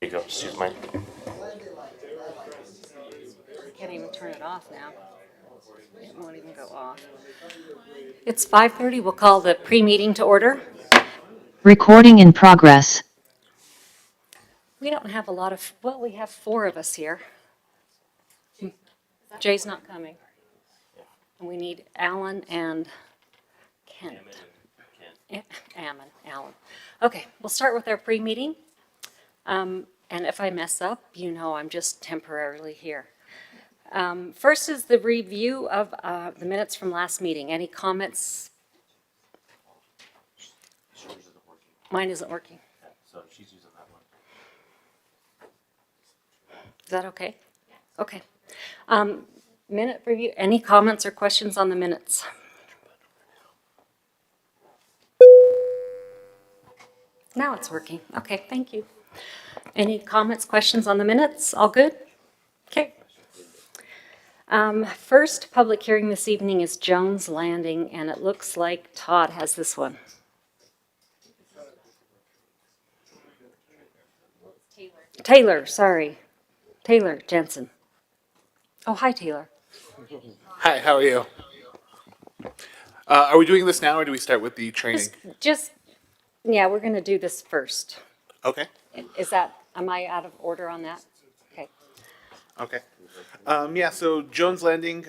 you go. Just use mine. Can't even turn it off now. It won't even go off. It's 5:30. We'll call the pre-meeting to order. Recording in progress. We don't have a lot of, well, we have 4 of us here. Jay's not coming. And we need Alan and Kent. Alan. Okay, we'll start with our pre-meeting. And if I mess up, you know I'm just temporarily here. First is the review of the minutes from last meeting. Any comments? Mine isn't working. So she's using that one. Is that okay? Okay. Minute review. Any comments or questions on the minutes? Now it's working. Okay, thank you. Any comments, questions on the minutes? All good? Okay. First public hearing this evening is Jones Landing, and it looks like Todd has this one. Taylor, sorry. Taylor Jensen. Oh, hi, Taylor. Hi, how are you? Are we doing this now, or do we start with the training? Yeah, we're going to do this first. Okay. Am I out of order on that? Okay. Okay. Yeah, so Jones Landing,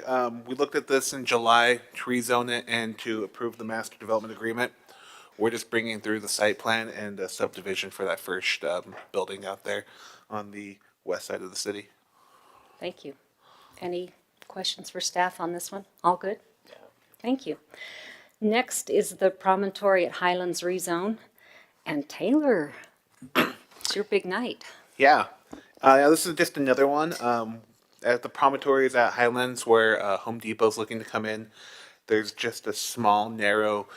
we looked at this in July to rezone it and to approve the master development agreement. We're just bringing through the site plan and a subdivision for that first building out there on the west side of the city. Thank you. Any questions for staff on this one? All good? Yeah. Thank you. Next is the Promontory at Highlands rezone. And Taylor, it's your big night. Yeah. This is just another one. At the Promontories at Highlands, where Home Depot's looking to come in, there's just a small, narrow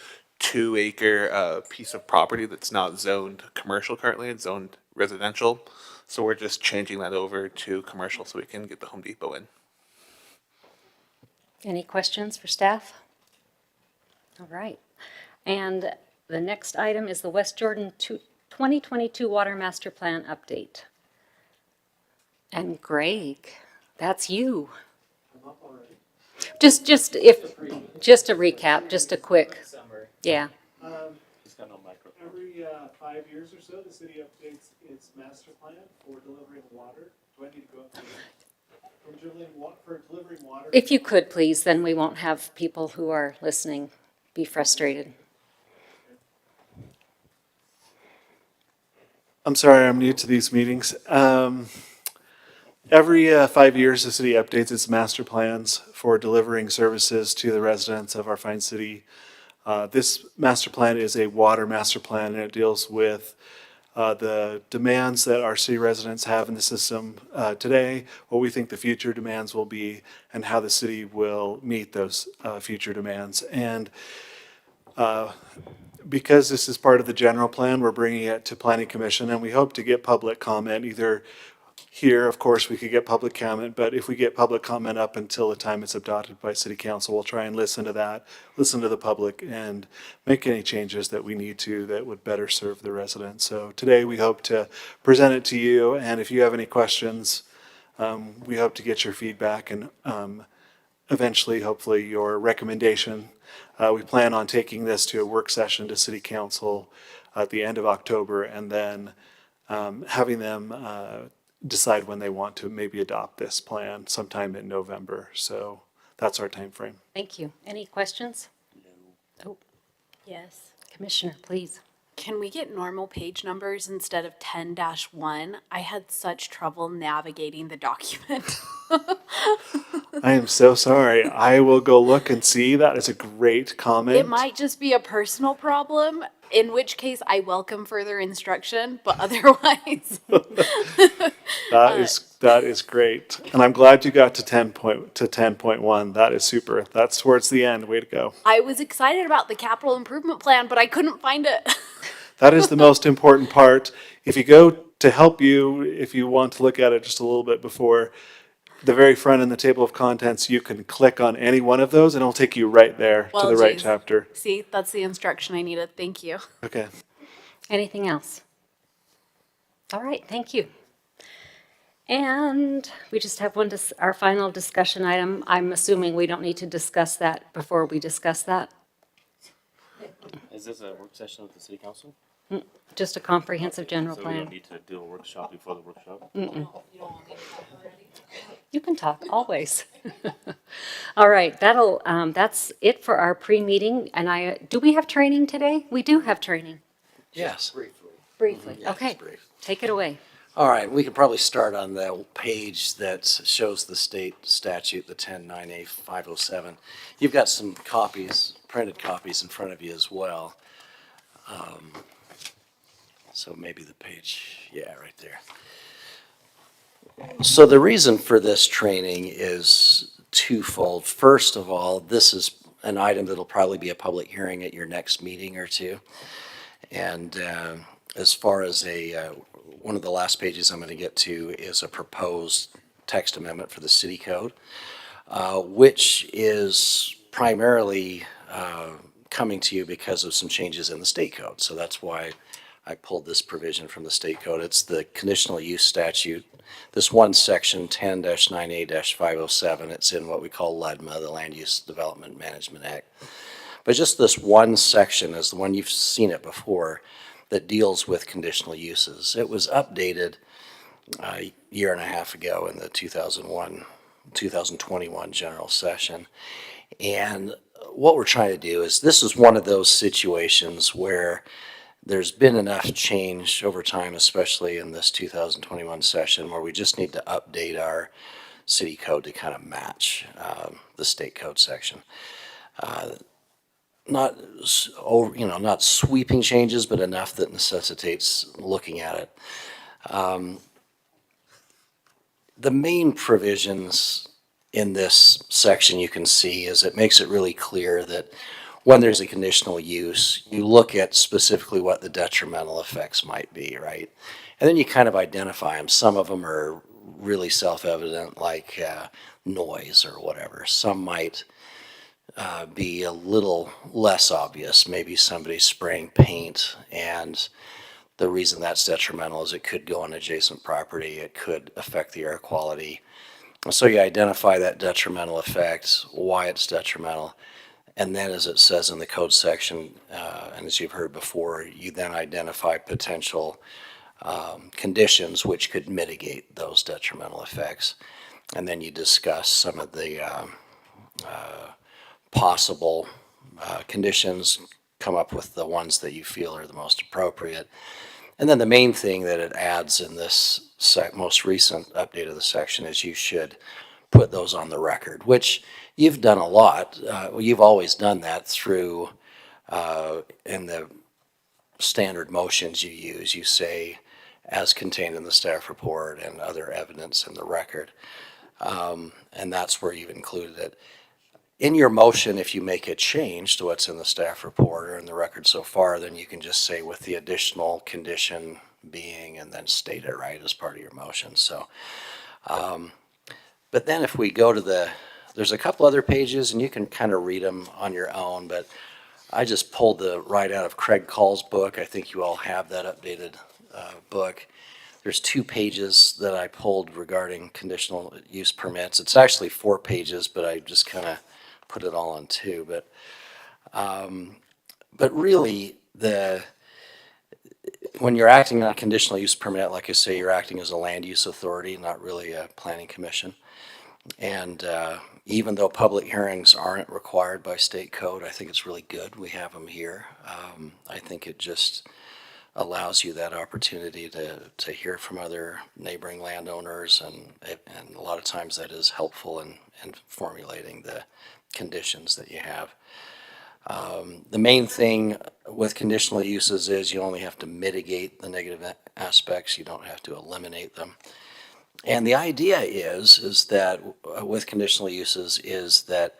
2-acre piece of property that's not zoned commercial currently. It's zoned residential. So we're just changing that over to commercial so we can get the Home Depot in. Any questions for staff? All right. And the next item is the West Jordan 2022 Water Master Plan update. And Greg, that's you. I'm up already. Just a recap, just a quick. Summary. Yeah. He's got no microphone. Every 5 years or so, the city updates its master plan for delivering water. Do I need to go up there? For delivering water? If you could, please, then we won't have people who are listening be frustrated. I'm sorry, I'm new to these meetings. Every 5 years, the city updates its master plans for delivering services to the residents of our fine city. This master plan is a water master plan, and it deals with the demands that our city residents have in the system today, what we think the future demands will be, and how the city will meet those future demands. And because this is part of the general plan, we're bringing it to Planning Commission, and we hope to get public comment either here. Of course, we could get public comment, but if we get public comment up until the time it's adopted by City Council, we'll try and listen to that, listen to the public, and make any changes that we need to that would better serve the residents. So today we hope to present it to you, and if you have any questions, we hope to get your feedback and eventually, hopefully, your recommendation. We plan on taking this to a work session to City Council at the end of October, and then having them decide when they want to maybe adopt this plan sometime in November. So that's our time frame. Thank you. Any questions? No. Oh, Yes. Commissioner, please. Can we get normal page numbers instead of 10-1? I had such trouble navigating the document. I am so sorry. I will go look and see. That is a great comment. It might just be a personal problem, in which case I welcome further instruction, but otherwise. That is great. And I'm glad you got to 10.1. That is super. That's towards the end. Way to go. I was excited about the capital improvement plan, but I couldn't find it. That is the most important part. If you go to help you, if you want to look at it just a little bit before, the very front in the table of contents, you can click on any one of those and it'll take you right there to the right chapter. See, that's the instruction I needed. Thank you. Okay. Anything else? All right, thank you. And we just have our final discussion item. I'm assuming we don't need to discuss that before we discuss that. Is this a work session with the city council? Just a comprehensive Okay, general so we don't plan. need to do a workshop before the workshop? You can talk, always. All right, that's it for our pre-meeting. And do we have training today? We do have training. Yes. Briefly, Yeah, okay. it's brief. Take it away. All right, we could probably start on the page that shows the state statute, the 109A507. You've got some copies, printed copies in front of you as well. So maybe the page, yeah, right there. So the reason for this training is twofold. First of all, this is an item that'll probably be a public hearing at your next meeting or two. And as far as one of the last pages I'm going to get to is a proposed text amendment for the city code, which is primarily coming to you because of some changes in the state code. So that's why I pulled this provision from the state code. It's the Conditional Use Statute. This one section, 10-9A-507, it's in what we call LUDMA, the Land Use Development Management Act. But just this one section is the one you've seen it before that deals with conditional uses. It was updated a year and a half ago in the 2021 general session. And what we're trying to do is, this is one of those situations where there's been enough change over time, especially in this 2021 session, where we just need to update our city code to kind of match the state code section. Not not sweeping changes, but enough that necessitates looking at it. The main provisions in this section you can see is it makes it really clear that when there's a conditional use, you look at specifically what the detrimental effects might be, right? And then you kind of identify them. Some of them are really self-evident, like noise or whatever. Some might be a little less obvious. Maybe somebody's spraying paint, and the reason that's detrimental is it could go on adjacent property. It could affect the air quality. So you identify that detrimental effect, why it's detrimental, and then, as it says in the code section, and as you've heard before, you then identify potential conditions which could mitigate those detrimental effects. And then you discuss some of the possible conditions, come up with the ones that you feel are the most appropriate. And then the main thing that it adds in this most recent update of the section is you should put those on the record, which you've done a lot. You've always done that through, in the standard motions you use, you say, as contained in the staff report and other evidence in the record. And that's where you've included it. In your motion, if you make a change to what's in the staff report or in the record so far, then you can just say with the additional condition being, and then state it right as part of your motion. So, but then if we go to there's a couple other pages and you can kind of read them on your own, but I just pulled right out of Craig Call's book. I think you all have that updated book. There's 2 pages that I pulled regarding conditional use permits. It's actually 4 pages, but I just kind of put it all on 2. But really, when you're acting on a conditional use permit, like I say, you're acting as a land use authority, not really a planning commission. And even though public hearings aren't required by state code, I think it's really good we have them here. I think it just allows you that opportunity to hear from other neighboring landowners, and a lot of times that is helpful in formulating the conditions that you have. The main thing with conditional uses is you only have to mitigate the negative aspects. You don't have to eliminate them. And the idea is that with conditional uses is that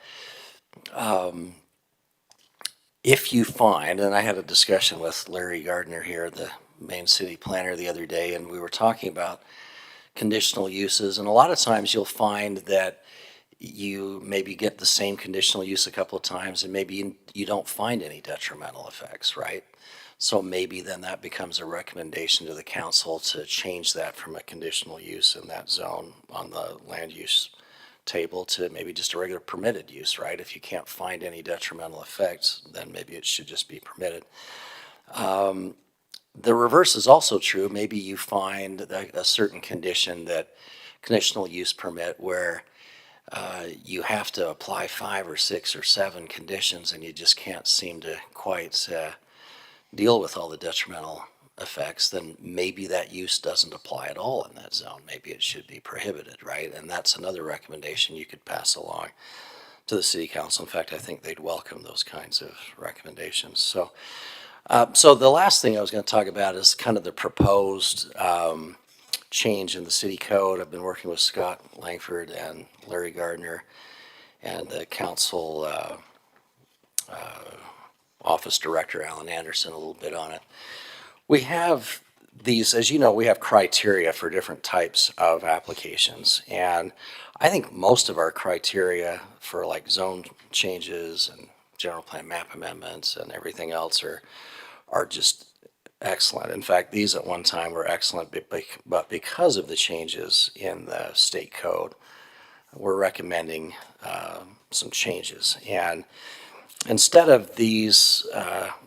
if you find, and I had a discussion with Larry Gardner here, the main city planner, the other day, and we were talking about conditional uses, and a lot of times you'll find that you maybe get the same conditional use a couple of times and maybe you don't find any detrimental effects, right? So maybe then that becomes a recommendation to the council to change that from a conditional use in that zone on the land use table to maybe just a regular permitted use, right? If you can't find any detrimental effects, then maybe it should just be permitted. The reverse is also true. Maybe you find a certain condition that conditional use permit where you have to apply 5 or 6 or 7 conditions and you just can't seem to quite deal with all the detrimental effects, then maybe that use doesn't apply at all in that zone. Maybe it should be prohibited, right? And that's another recommendation you could pass along to the city council. In fact, I think they'd welcome those kinds of recommendations. So the last thing I was going to talk about is kind of the proposed change in the city code. I've been working with Scott Langford and Larry Gardner and the council office director, Alan Anderson, a little bit on it. We have these, as you know, we have criteria for different types of applications. And I think most of our criteria for like zone changes and general plan map amendments and everything else are just excellent. In fact, these at one time were excellent, but because of the changes in the state code, we're recommending some changes. And instead of these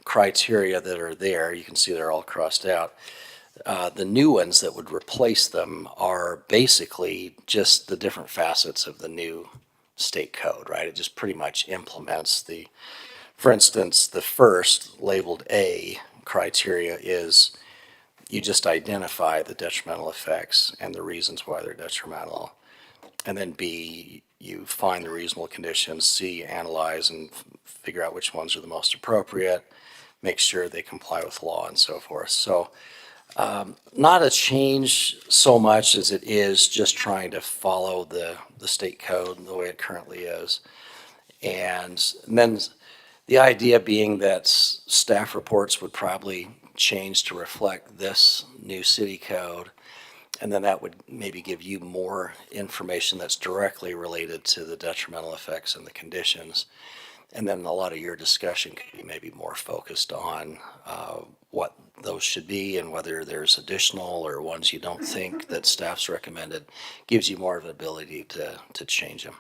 criteria that are there, you can see they're all crossed out, the new ones that would replace them are basically just the different facets of the new state code, right? It just pretty much implements for instance, the first labeled A criteria is you just identify the detrimental effects and the reasons why they're detrimental. And then B, you find the reasonable conditions. C, analyze and figure out which ones are the most appropriate, make sure they comply with law and so forth. So not a change so much as it is just trying to follow the state code the way it currently is. And then the idea being that staff reports would probably change to reflect this new city code. And then that would maybe give you more information that's directly related to the detrimental effects and the conditions. And then a lot of your discussion could be maybe more focused on what those should be and whether there's additional or ones you don't think that staff's recommended. Gives you more of an ability to change them.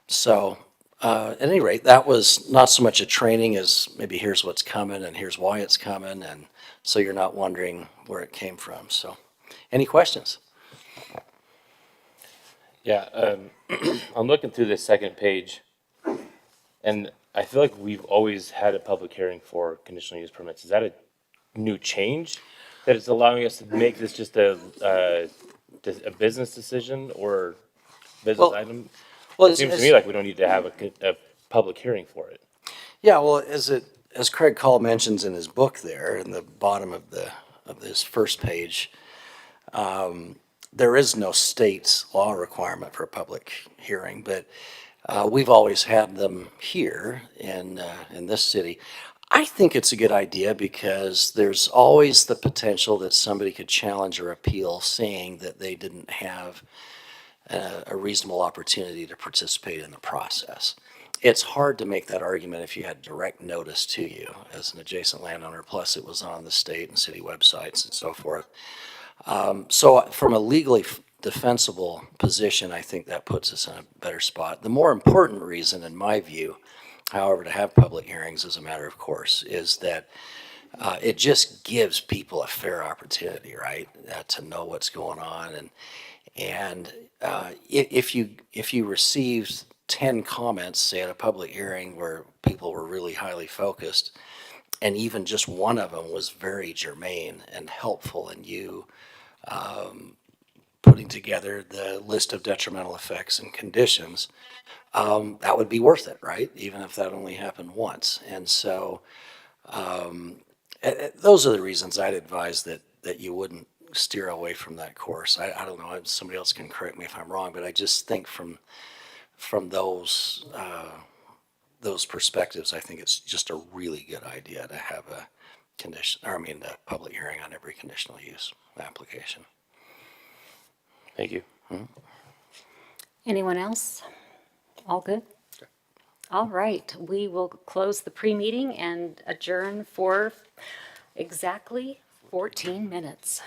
So at any rate, that was not so much a training as maybe here's what's coming and here's why it's coming. And so you're not wondering where it came from. So any questions? Yeah, I'm looking through this second page, and I feel like we've always had a public hearing for conditional use permits. Is that a new change that is allowing us to make this just a business decision or business Well, item? Well, It seems to me like we don't need to have a public hearing for it. yeah, well, as Craig Call mentions in his book there, in the bottom of this first page, there is no state law requirement for a public hearing, but we've always had them here in this city. I think it's a good idea because there's always the potential that somebody could challenge or appeal saying that they didn't have a reasonable opportunity to participate in the process. It's hard to make that argument if you had direct notice to you as an adjacent landowner, plus it was on the state and city websites and so forth. So from a legally defensible position, I think that puts us in a better spot. The more important reason, in my view, however, to have public hearings as a matter of course, is that it just gives people a fair opportunity, right, to know what's going on. And if you received 10 comments, say at a public hearing where people were really highly focused, and even just one of them was very germane and helpful in you putting together the list of detrimental effects and conditions, that would be worth it, right? Even if that only happened once. And so those are the reasons I'd advise that you wouldn't steer away from that course. I don't know, somebody else can correct me if I'm wrong, but I just think from those perspectives, I think it's just a really good idea to have a public hearing on every conditional use application. Thank you. Anyone else? All good? All right, we will close the pre-meeting and adjourn for Exactly 14 minutes.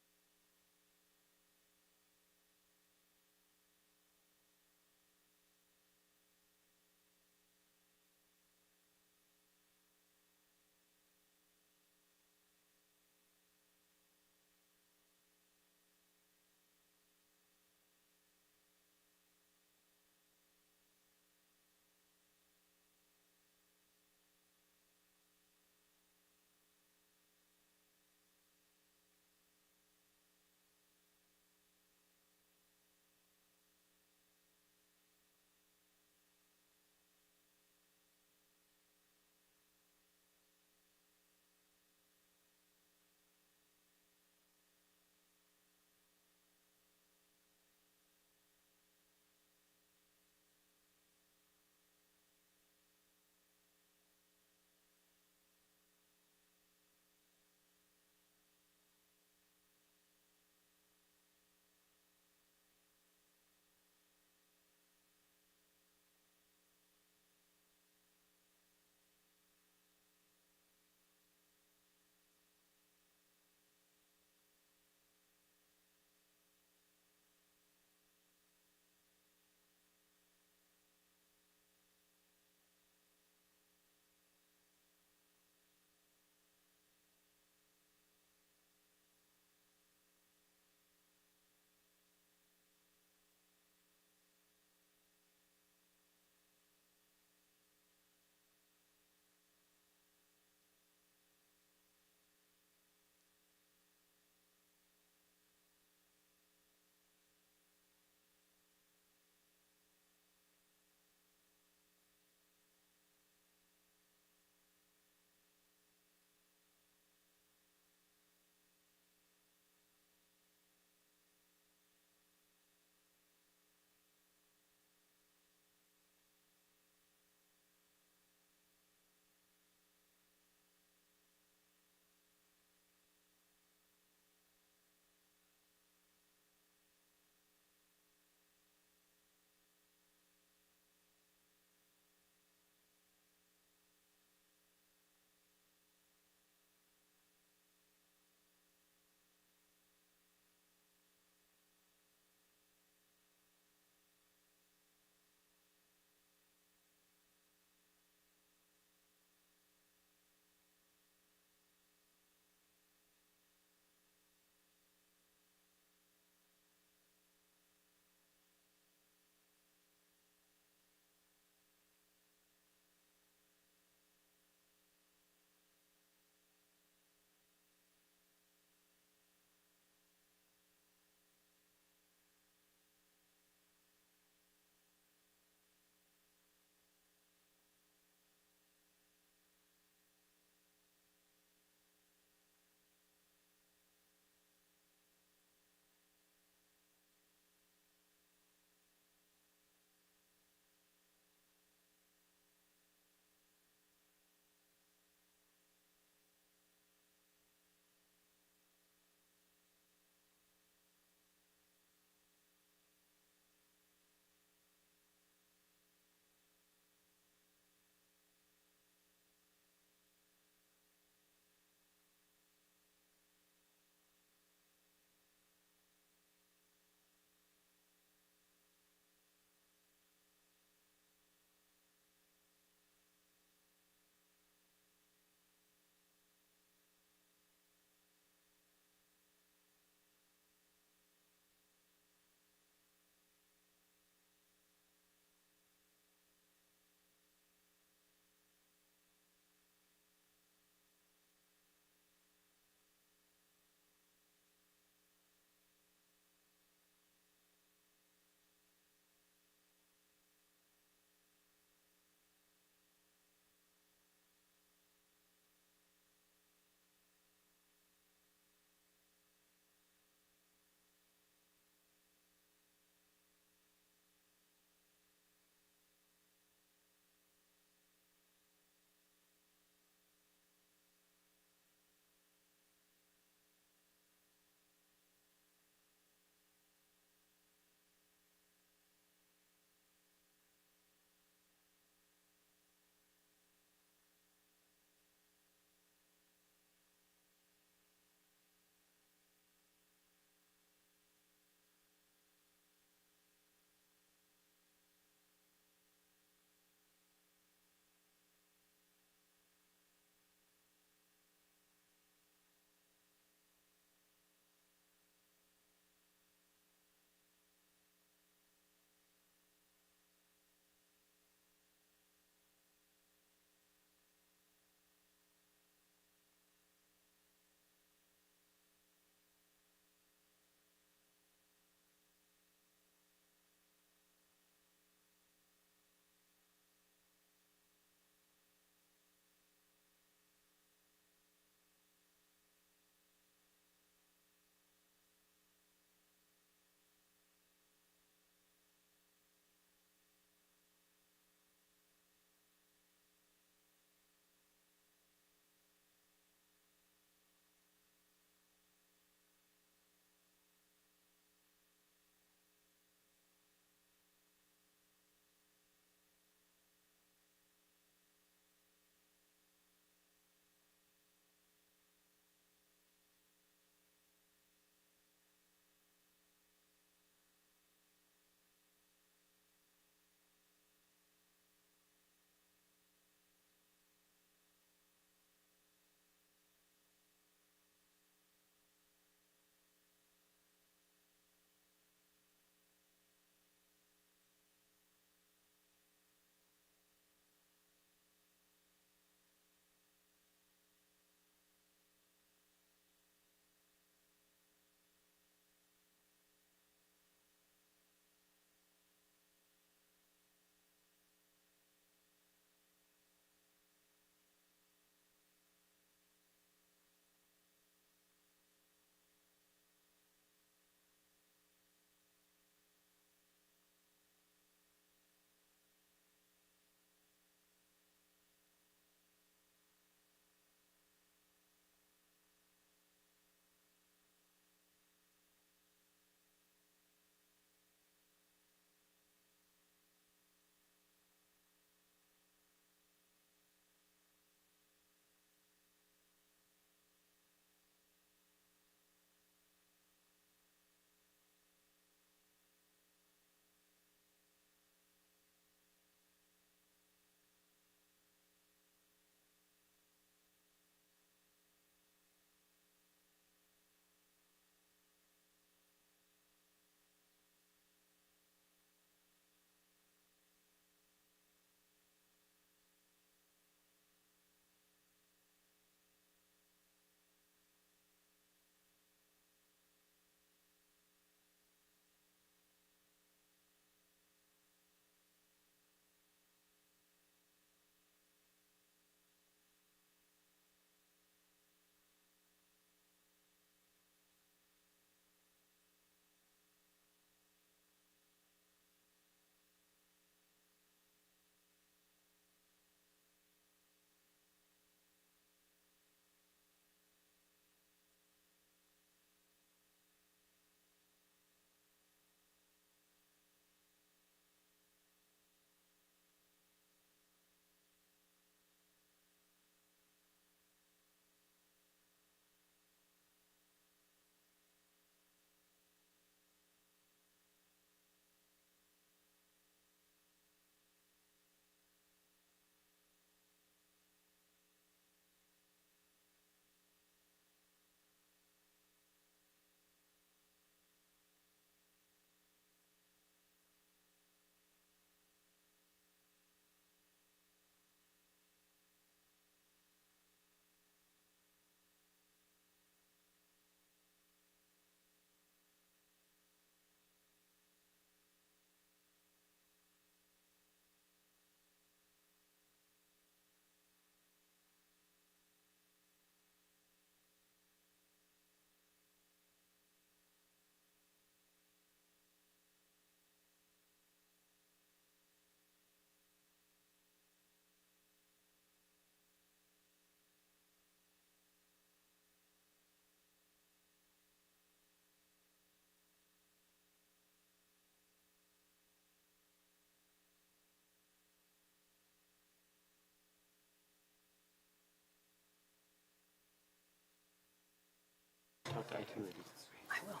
I will.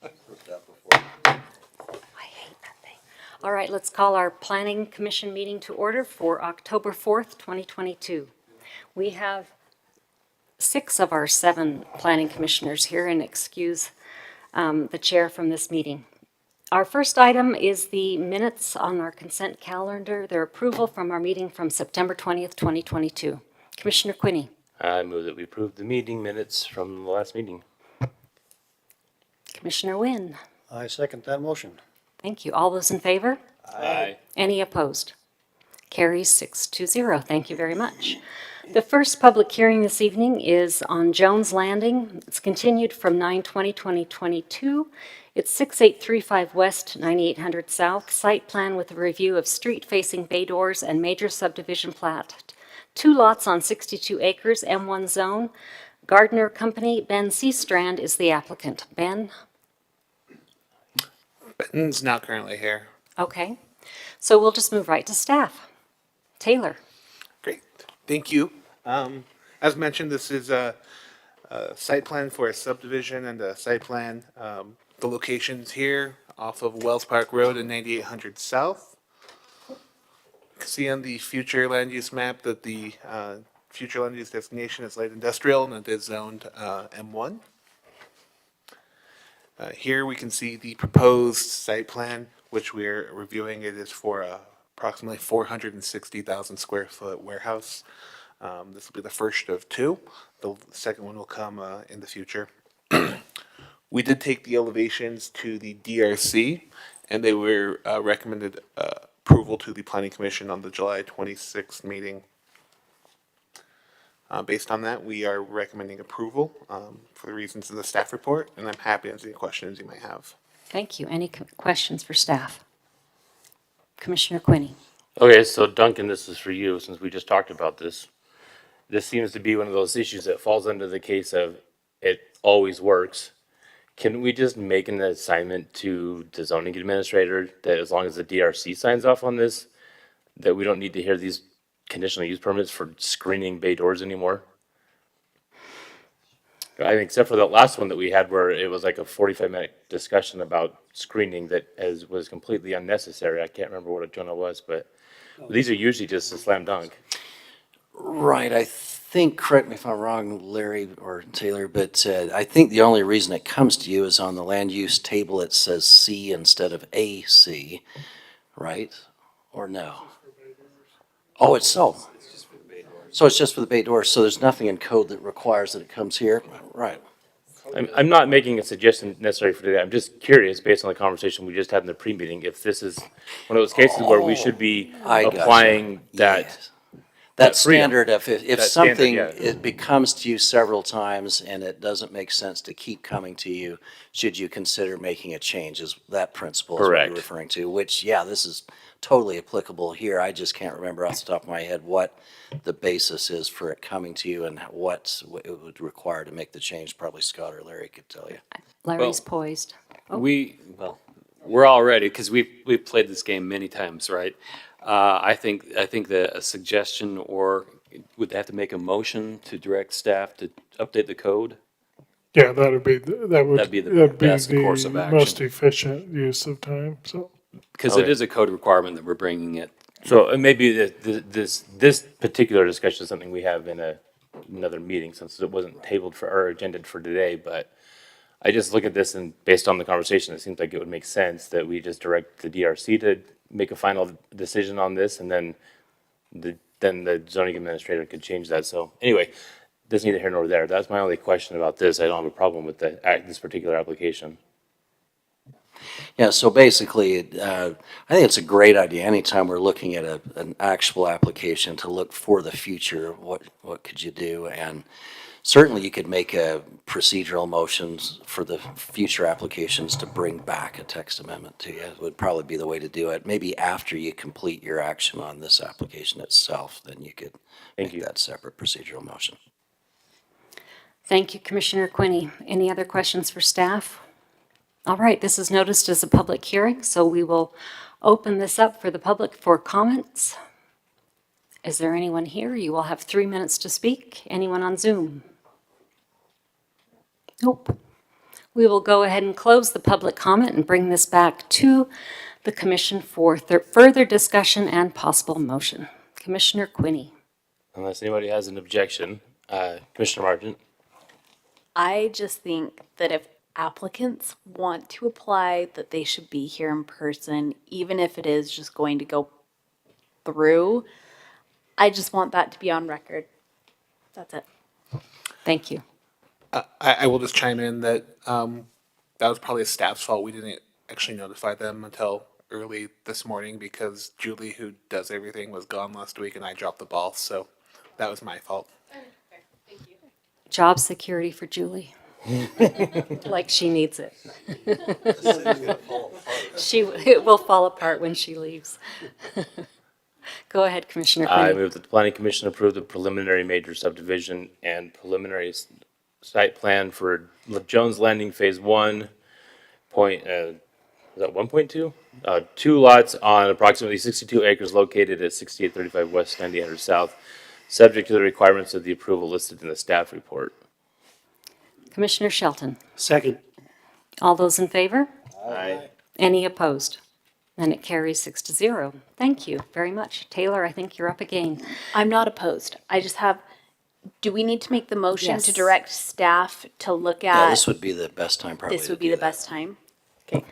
I hate that thing. All right, let's call our Planning Commission meeting to order for October 4th, 2022. We have 6 of our 7 planning commissioners here, and excuse the chair from this meeting. Our first item is the minutes on our consent calendar, their approval from our meeting from September 20th, 2022. Commissioner Quinney. I move that we approve the meeting minutes from the last meeting. Commissioner Wynn. I second that motion. Thank you. All those in favor? Aye. Any opposed? Carries 6-0. Thank you very much. The first public hearing this evening is on Jones Landing. It's continued from 9/20/2022. It's 6835 West, 9800 South. Site plan with a review of street-facing bay doors and major subdivision plat. 2 lots on 62 acres, M1 zone. Gardner Company, Ben Seastrand is the applicant. Ben? Ben's not currently here. Okay. So we'll just move right to staff. Taylor? Great, thank you. As mentioned, this is a site plan for a subdivision and a site plan. The location's here off of Wells Park Road and 9800 South. You can see on the future land use map that the future land use designation is light industrial and it is zoned M1. Here we can see the proposed site plan, which we're reviewing. It is for approximately 460,000 square foot warehouse. This will be the first of 2. The second one will come in the future. We did take the elevations to the DRC, and they were recommended approval to the Planning Commission on the July 26th meeting. Based on that, we are recommending approval for the reasons in the staff report, and I'm happy to answer any questions you might have. Thank you. Any questions for staff? Commissioner Quinney. Okay, so Duncan, this is for you, since we just talked about this. This seems to be one of those issues that falls under the case of it always works. Can we just make an assignment to the zoning administrator that as long as the DRC signs off on this, that we don't need to hear these conditional use permits for screening bay doors anymore? I mean, except for that last one that we had where it was like a 45-minute discussion about screening that was completely unnecessary. I can't remember what one it was, but these are usually just a slam dunk. Right, I think, correct me if I'm wrong, Larry or Taylor, but I think the only reason it comes to you is on the land use table, it says C instead of AC, right? Or no? Oh, it's so. So it's just for the bay doors, so there's nothing in code that requires that it comes here? Right. I'm not making a suggestion necessarily for today. I'm just curious, based on the conversation we just had in the pre-meeting, if this is one of those cases where we should be I gotcha. applying that. Yes. that That freedom. standard of if That standard, something, yeah. it becomes to you several times and it doesn't make sense to keep coming to you, should you consider making a change? Is that principle is what Correct. you're referring to? Which, yeah, this is totally applicable here. I just can't remember off the top of my head what the basis is for it coming to you and what it would require to make the change. Probably Scott or Larry could tell you. Larry's poised. We're all ready because we've played this game many times, right? I think that a suggestion, or would they have to make a motion to direct staff to update the code? Yeah, that'd be That'd be the best course of action. most efficient use of time. So Because it is a code requirement that we're bringing it. So maybe this particular discussion is something we have in another meeting, since it wasn't tabled for or agended for today, but I just look at this and based on the conversation, it seems like it would make sense that we just direct the DRC to make a final decision on this, and then the zoning administrator could change that. So anyway, this neither here nor there. That's my only question about this. I don't have a problem with this particular application. Yeah, so basically, I think it's a great idea anytime we're looking at an actual application to look for the future, what could you do? And certainly you could make a procedural motions for the future applications to bring back a text amendment to you. It would probably be the way to do it. Maybe after you complete your action on this application itself, then you could Thank make you. that separate procedural motion. Thank you, Commissioner Quinney. Any other questions for staff? All right, this is noticed as a public hearing, so we will open this up for the public for comments. Is there anyone here? You will have 3 minutes to speak. Anyone on Zoom? Nope. We will go ahead and close the public comment and bring this back to the commission for further discussion and possible motion. Commissioner Quinney. Unless anybody has an objection, Commissioner Margent. I just think that if applicants want to apply, that they should be here in person, even if it is just going to go through. I just want that to be on record. That's it. Thank you. I will just chime in that that was probably staff's fault. We didn't actually notify them until early this morning because Julie, who does everything, was gone last week and I dropped the ball. So that was my fault. Job security for Julie. Like she needs it. It will fall apart when she leaves. Go ahead, Commissioner I Quinney. move that the planning commission approve the preliminary major subdivision and preliminary site plan for Jones Landing Phase 1. Is that 1.2? 2 lots on approximately 62 acres located at 6835 West 9800 South, subject to the requirements of the approval listed in the staff report. Commissioner Shelton. Second. All those in favor? Aye. Any opposed? And it carries 6-0. Thank you very much. Taylor, I think you're up again. I'm not opposed. I just have, do we need to make the motion Yes. to direct staff to look Yeah, at? this would be the best time probably This to would be do the that. best time. Okay.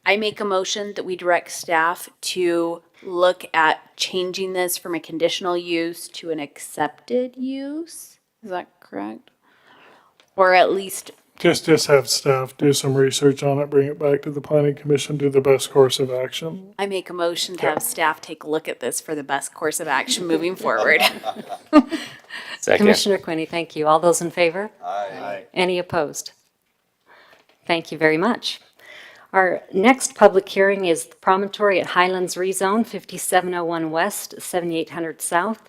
I make a motion that we direct staff to look at changing this from a conditional use to an accepted use. Is that correct? Or at least, Just have staff do some research on it, bring it back to the planning commission, do the best course of action. I make a motion to have staff take a look at this for the best course of action moving forward. Second. Commissioner Quinney, thank you. All those in favor? Aye. Any opposed? Thank you very much. Our next public hearing is the Promontory at Highlands Rezone, 5701 West, 7800 South.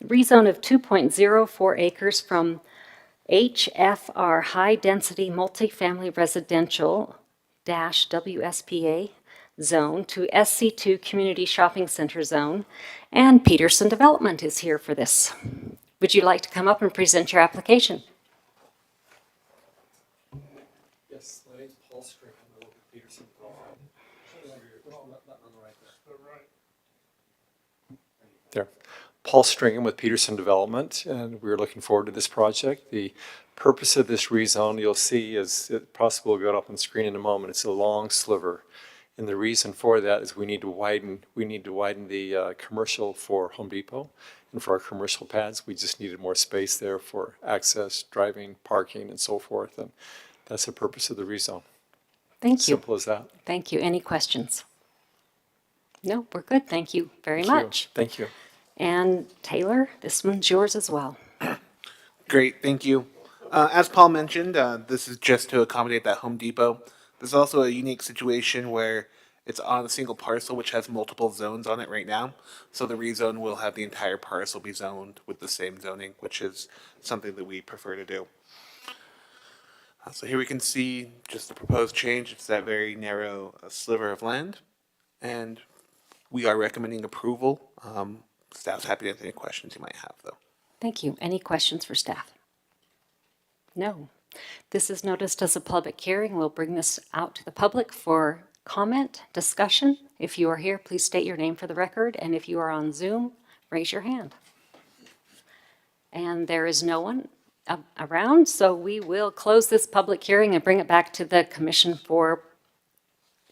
Rezone of 2.04 acres from HFR High Density Multifamily Residential WSPA zone to SC2 Community Shopping Center zone. And Peterson Development is here for this. Would you like to come up and present your application? Yes, my name's Paul Strick. I work with Peterson. There. Paul Stringham with Peterson Development, and we're looking forward to this project. The purpose of this rezone, you'll see, is it possibly will go up on screen in a moment. It's a long sliver. And the reason for that is we need to widen the commercial for Home Depot. And for our commercial pads, we just needed more space there for access, driving, parking, and so forth. And that's the purpose of the rezone. Thank you. Simple as that. Thank you. Any questions? No, we're good. Thank you very Thank you. much. Thank you. And Taylor, this one's yours as well. Great, thank you. As Paul mentioned, this is just to accommodate that Home Depot. There's also a unique situation where it's on a single parcel which has multiple zones on it right now. So the rezone will have the entire parcel be zoned with the same zoning, which is something that we prefer to do. So here we can see just the proposed change. It's that very narrow sliver of land. And we are recommending approval. Staff's happy to answer any questions you might have, though. Thank you. Any questions for staff? No. This is noticed as a public hearing. We'll bring this out to the public for comment, discussion. If you are here, please state your name for the record. And if you are on Zoom, raise your hand. And there is no one around, so we will close this public hearing and bring it back to the commission for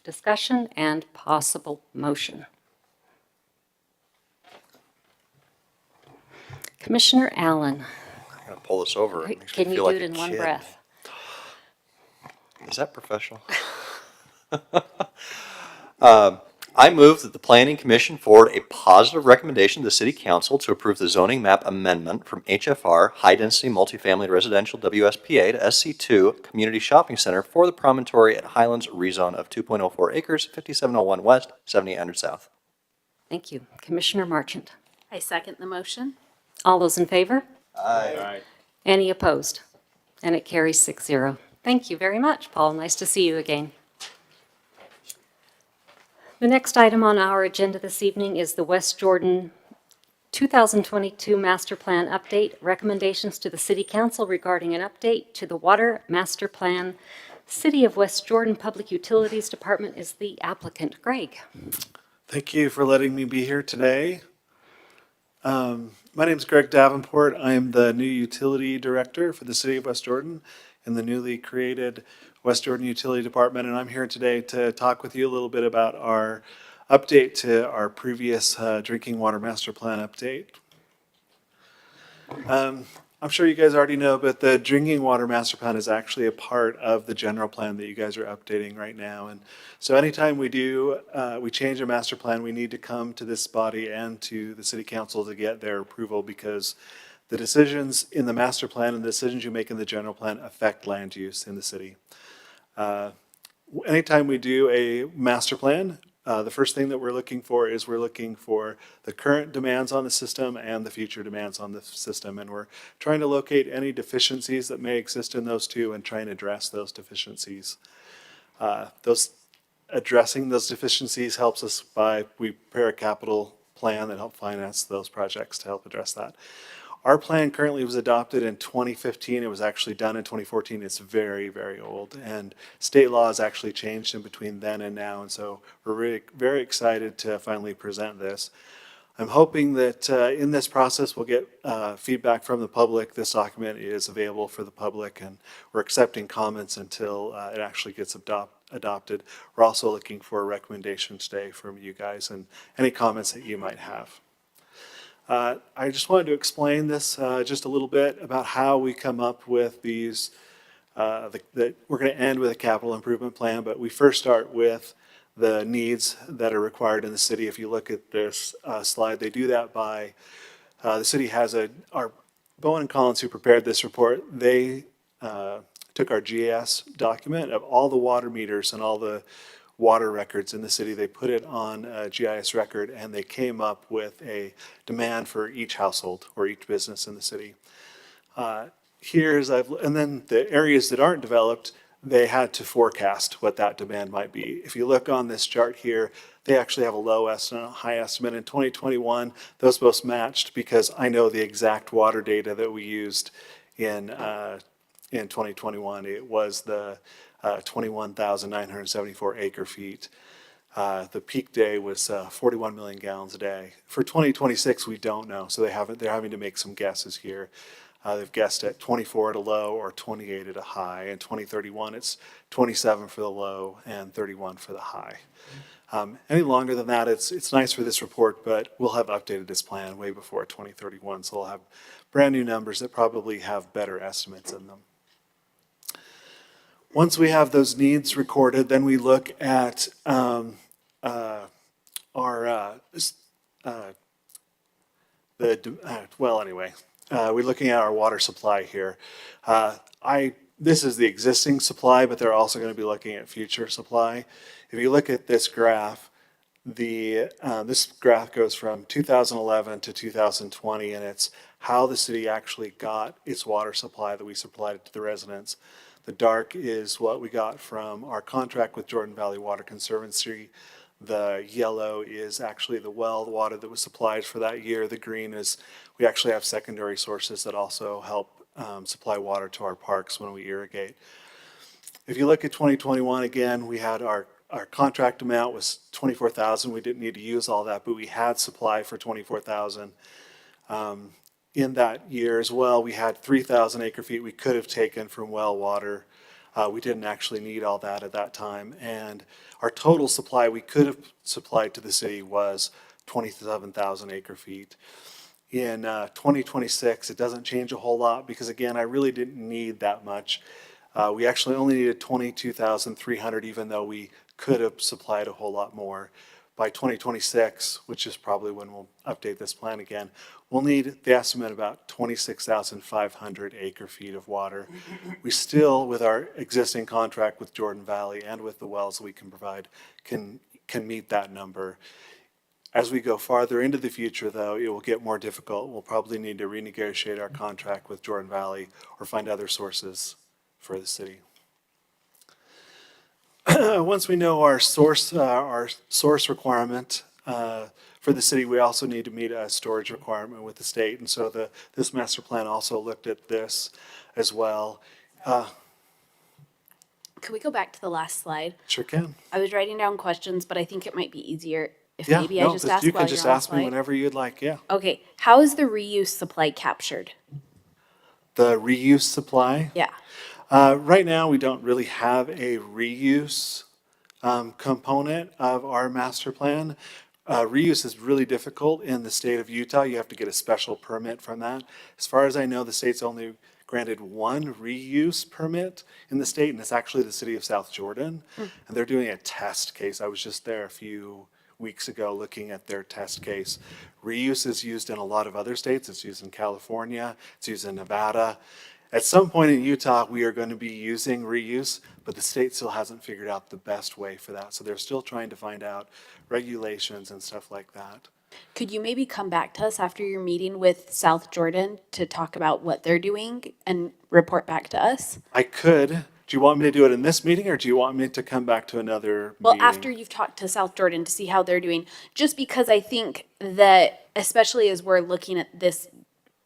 discussion and possible motion. Commissioner Allen, I'm gonna pull this over. It makes me can you feel do like it a in one kid. breath? Is that professional? I move that the Planning Commission forward a positive recommendation to the City Council to approve the zoning map amendment from HFR High Density Multifamily Residential WSPA to SC2 Community Shopping Center for the Promontory at Highlands Rezone of 2.04 acres, 5701 West, 7800 South. Thank you. Commissioner Marchant. I second the motion. All those in favor? Aye. Any opposed? And it carries 6-0. Thank you very much, Paul. Nice to see you again. The next item on our agenda this evening is the West Jordan 2022 Master Plan Update, recommendations to the City Council regarding an update to the Water Master Plan. City of West Jordan Public Utilities Department is the applicant. Greg. Thank you for letting me be here today. My name is Greg Davenport. I am the new utility director for the city of West Jordan in the newly created West Jordan Utility Department, and I'm here today to talk with you a little bit about our update to our previous drinking water master plan update. I'm sure you guys already know, but the drinking water master plan is actually a part of the general plan that you guys are updating right now. And so anytime we change a master plan, we need to come to this body and to the city council to get their approval, because the decisions in the master plan and the decisions you make in the general plan affect land use in the city. Anytime we do a master plan, the first thing that we're looking for is the current demands on the system and the future demands on the system. And we're trying to locate any deficiencies that may exist in those two and try and address those deficiencies. Addressing those deficiencies helps us by, we prepare a capital plan that helps finance those projects to help address that. Our plan currently was adopted in 2015. It was actually done in 2014. It's very, very old. And state law has actually changed in between then and now. And so we're really very excited to finally present this. I'm hoping that in this process we'll get feedback from the public. This document is available for the public, and we're accepting comments until it actually gets adopted. We're also looking for recommendations today from you guys and any comments that you might have. I just wanted to explain this just a little bit about how we come up with these, we're going to end with a capital improvement plan, but we first start with the needs that are required in the city. If you look at this slide, they do that by, the city has our Bowen and Collins, who prepared this report, they took our GIS document of all the water meters and all the water records in the city. They put it on a GIS record, and they came up with a demand for each household or each business in the city. And then the areas that aren't developed, they had to forecast what that demand might be. If you look on this chart here, they actually have a low estimate and a high estimate. In 2021, those both matched, because I know the exact water data that we used in 2021. It was the 21,974 acre feet. The peak day was 41 million gallons a day. For 2026, we don't know, so they're having to make some guesses here. They've guessed at 24 at a low or 28 at a high. In 2031, it's 27 for the low and 31 for the high. Any longer than that, it's nice for this report, but we'll have updated this plan way before 2031, so we'll have brand new numbers that probably have better estimates in them. Once we have those needs recorded, then we look at we're looking at our water supply here. This is the existing supply, but they're also going to be looking at future supply. If you look at this graph, this graph goes from 2011 to 2020, and it's how the city actually got its water supply that we supplied to the residents. The dark is what we got from our contract with Jordan Valley Water Conservancy. The yellow is actually the well water that was supplied for that year. The green is, we actually have secondary sources that also help supply water to our parks when we irrigate. If you look at 2021, again, we had our contract amount was 24,000. We didn't need to use all that, but we had supply for 24,000. In that year as well, we had 3,000 acre feet we could have taken from well water. We didn't actually need all that at that time. And our total supply we could have supplied to the city was 27,000 acre feet. In 2026, it doesn't change a whole lot, because again, I really didn't need that much. We actually only needed 22,300, even though we could have supplied a whole lot more. By 2026, which is probably when we'll update this plan again, we'll need the estimate about 26,500 acre feet of water. We still, with our existing contract with Jordan Valley and with the wells we can provide, can meet that number. As we go farther into the future, though, it will get more difficult. We'll probably need to renegotiate our contract with Jordan Valley or find other sources for the city. Once we know our source requirement for the city, we also need to meet a storage requirement with the state. And so this master plan also looked at this as well. Could we go back to the last slide? Sure can. I was writing down questions, but I think it might be easier if Yeah, maybe I no, just ask you while can you're just on the ask me slide. whenever you'd like, yeah. Okay, how is the reuse supply captured? The reuse supply. Yeah. Right now, we don't really have a reuse component of our master plan. Reuse is really difficult in the state of Utah. You have to get a special permit from that. As far as I know, the state's only granted one reuse permit in the state, and it's actually the city of South Jordan. And they're doing a test case. I was just there a few weeks ago looking at their test case. Reuse is used in a lot of other states. It's used in California. It's used in Nevada. At some point in Utah, we are going to be using reuse, but the state still hasn't figured out the best way for that. So they're still trying to find out regulations and stuff like that. Could you maybe come back to us after your meeting with South Jordan to talk about what they're doing and report back to us? I could. Do you want me to do it in this meeting, or do you want me to come back to another Well, meeting? after you've talked to South Jordan to see how they're doing, just because I think that, especially as we're looking at this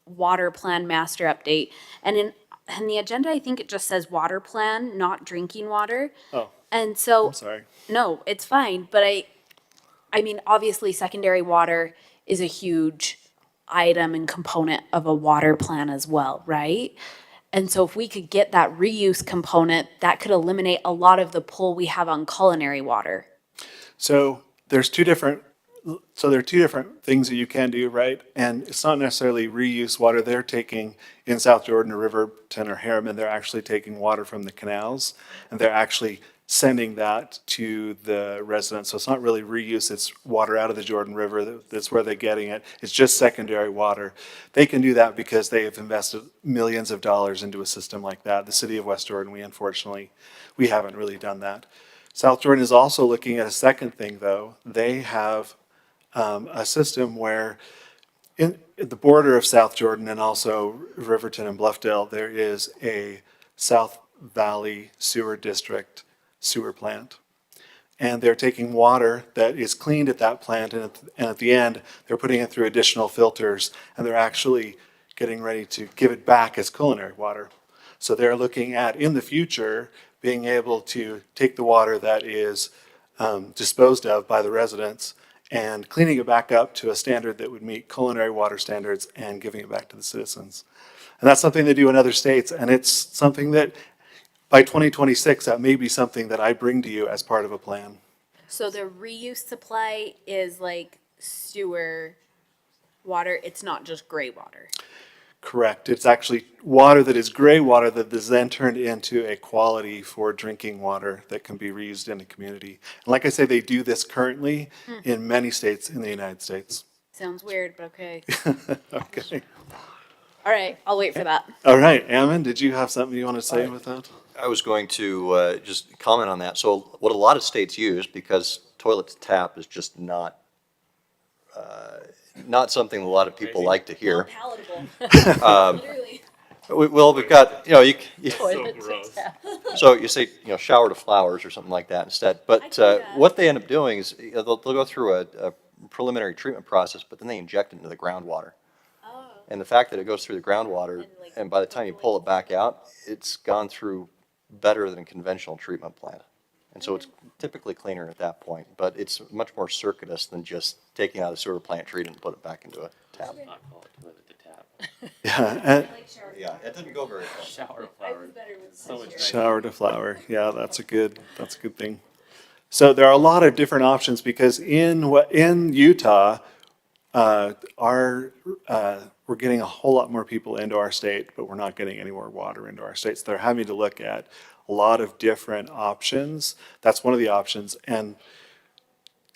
water plan master update, and in the agenda, I think it just says water plan, not drinking water. Oh, And so, I'm sorry. no, it's fine, but I mean, obviously secondary water is a huge item and component of a water plan as well, right? And so if we could get that reuse component, that could eliminate a lot of the pull we have on culinary water. So there are two different things that you can do, right? And it's not necessarily reuse water. They're taking in South Jordan or Riverton or Harriman, they're actually taking water from the canals and they're actually sending that to the residents. So it's not really reuse, it's water out of the Jordan River. That's where they're getting it. It's just secondary water. They can do that because they have invested millions of dollars into a system like that. The city of West Jordan, we haven't really done that. South Jordan is also looking at a second thing, though. They have a system where in the border of South Jordan and also Riverton and Bluffdale, there is a South Valley Sewer District sewer plant. And they're taking water that is cleaned at that plant, and at the end, they're putting it through additional filters, and they're actually getting ready to give it back as culinary water. So they're looking at, in the future, being able to take the water that is disposed of by the residents and cleaning it back up to a standard that would meet culinary water standards and giving it back to the citizens. And that's something they do in other states, and it's something that by 2026, that may be something that I bring to you as part of a plan. So the reuse supply is like sewer water, it's not just gray water. Correct. It's actually water that is gray water that is then turned into a quality for drinking water that can be reused in the community. And like I say, they do this currently in many states in the United States. Sounds weird, but okay. Okay. All right, I'll wait for that. All right, Ammon, did you have something you want to say with that? I was going to just comment on that. So what a lot of states use, because toilet to tap is just not something a lot of people like to hear. Palatable. Literally. Well, we've got, you Toilet to tap. so you say, shower to flowers or something like that instead. But do that. what they end up doing is they'll go through a preliminary treatment process, but then they inject it into the groundwater. And the fact that it goes through the groundwater, and by the time you pull it back out, it's gone through better than a conventional treatment plant. And so it's typically cleaner at that point, but it's much more circuitous than just taking out a sewer plant, treat it, and put it back into a tap. Not call it toilet to tap. Yeah, Yeah, it didn't go very far. Shower flower. So much nicer. shower to flower. Yeah, that's a good thing. So there are a lot of different options because in Utah, we're getting a whole lot more people into our state, but we're not getting any more water into our states. They're having to look at a lot of different options. That's one of the options. And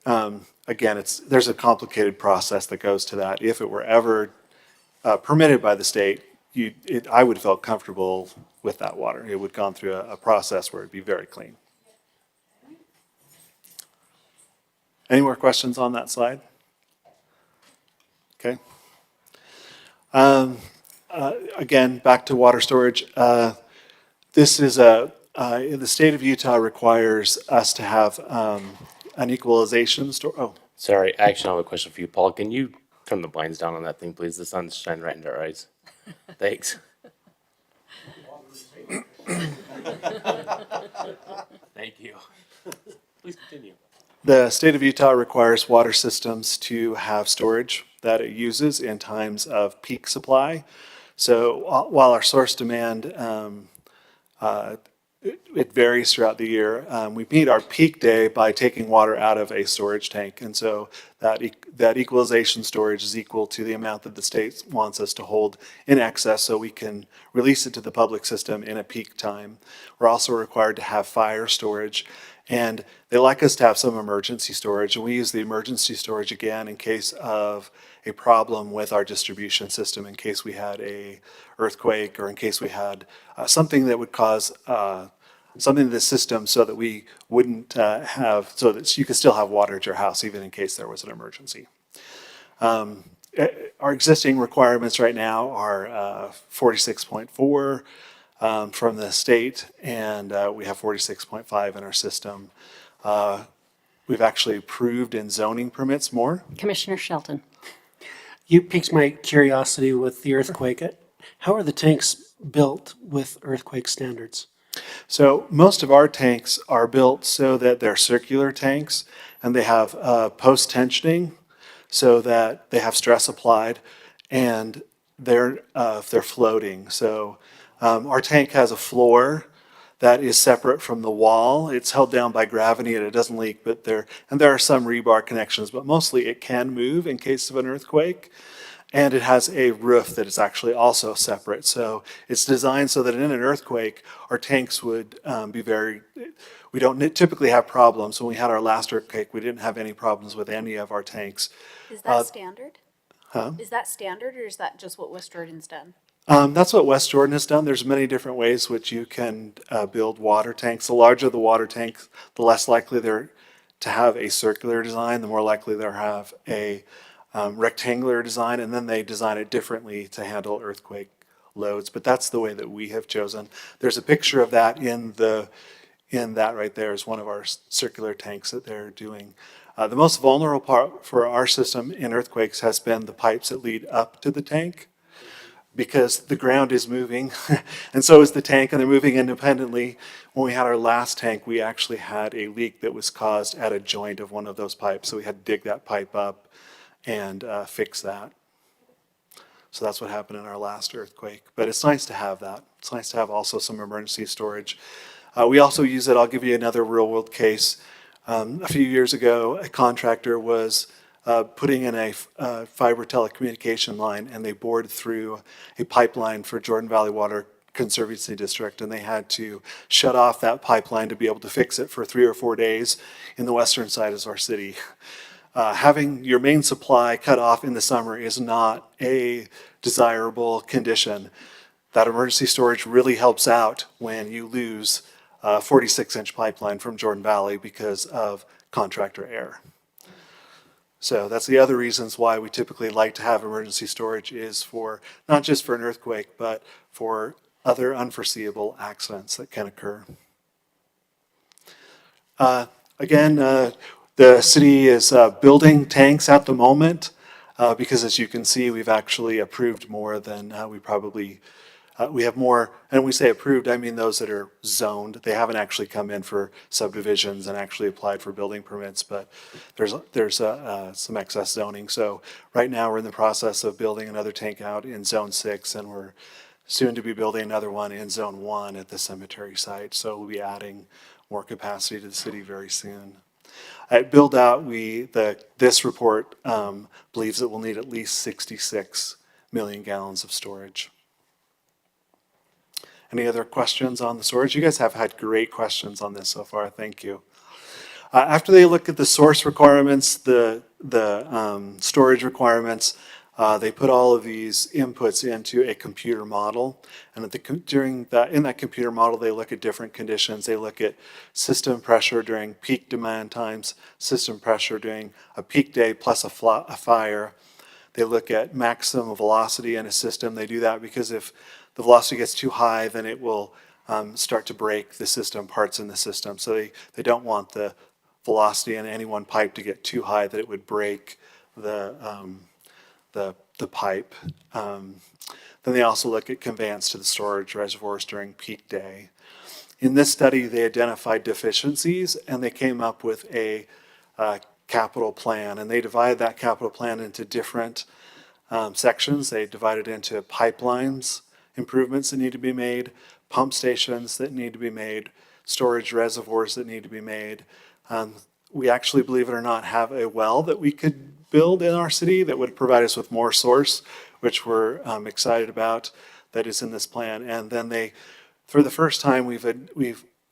again, there's a complicated process that goes to that. If it were ever permitted by the state, I would feel comfortable with that water. It would gone through a process where it'd be very clean. Any more questions on that slide? Okay. Again, back to water storage. This is the state of Utah requires us to have an equalization Sorry, I actually have a question for you, Paul. Can you turn the blinds down on that thing, please? The sun's shining right into our eyes. Thanks. Thank you. Please continue. The state of Utah requires water systems to have storage that it uses in times of peak supply. So while our source demand it varies throughout the year. We meet our peak day by taking water out of a storage tank, and so that equalization storage is equal to the amount that the state wants us to hold in excess, so we can release it to the public system in a peak time. We're also required to have fire storage, and they like us to have some emergency storage, and we use the emergency storage again in case of a problem with our distribution system, in case we had a earthquake or in case we had something that would cause something to the system so that we wouldn't so that you could still have water at your house even in case there was an emergency. Our existing requirements right now are 46.4 from the state, and we have 46.5 in our system. We've actually approved in zoning permits more. Commissioner Shelton. You piqued my curiosity with the earthquake. How are the tanks built with earthquake standards? So most of our tanks are built so that they're circular tanks, and they have post-tensioning so that they have stress applied, and they're floating. So our tank has a floor that is separate from the wall. It's held down by gravity and it doesn't leak, but there are some rebar connections, but mostly it can move in case of an earthquake. And it has a roof that is actually also separate. So it's designed so that in an earthquake, our tanks would we don't typically have problems. When we had our last earthquake, we didn't have any problems with any of our tanks. Is that standard? Huh? Is that standard, or is that just what West Jordan's done? That's what West Jordan has done. There's many different ways which you can build water tanks. The larger the water tank, the less likely they're to have a circular design, the more likely they'll have a rectangular design, and then they design it differently to handle earthquake loads. But that's the way that we have chosen. There's a picture of that in that right there is one of our circular tanks that they're doing. The most vulnerable part for our system in earthquakes has been the pipes that lead up to the tank, because the ground is moving and so is the tank, and they're moving independently. When we had our last tank, we actually had a leak that was caused at a joint of one of those pipes. So we had to dig that pipe up and fix that. So that's what happened in our last earthquake. But it's nice to have that. It's nice to have also some emergency storage. We also use it, I'll give you another real world case. A few years ago, a contractor was putting in a fiber telecommunication line, and they bored through a pipeline for Jordan Valley Water Conservancy District, and they had to shut off that pipeline to be able to fix it for 3 or 4 days in the western side of our city. Having your main supply cut off in the summer is not a desirable condition. That emergency storage really helps out when you lose a 46-inch pipeline from Jordan Valley because of contractor error. So that's the other reasons why we typically like to have emergency storage, is for not just for an earthquake, but for other unforeseeable accidents that can occur. The city is building tanks at the moment because, as you can see, we've actually approved more than we probably, we have more, and we say approved, I mean those that are zoned. They haven't actually come in for subdivisions and actually applied for building permits, but there's some excess zoning. So right now we're in the process of building another tank out in Zone 6, and we're soon to be building another one in Zone 1 at the cemetery site. So we'll be adding more capacity to the city very soon. At build out, this report believes that we'll need at least 66 million gallons of storage. Any other questions on the storage? You guys have had great questions on this so far. Thank you. After they look at the source requirements, the storage requirements, they put all of these inputs into a computer model, and in that computer model, they look at different conditions. They look at system pressure during peak demand times, system pressure during a peak day plus a fire. They look at maximum velocity in a system. They do that because if the velocity gets too high, then it will start to break the system, parts in the system. So they don't want the velocity in any one pipe to get too high that it would break the pipe. Then they also look at conveyance to the storage reservoirs during peak day. In this study, they identified deficiencies and they came up with a capital plan, and they divided that capital plan into different sections. They divided into pipelines, improvements that need to be made, pump stations that need to be made, storage reservoirs that need to be made. We actually, believe it or not, have a well that we could build in our city that would provide us with more source, which we're excited about, that is in this plan. And then for the first time,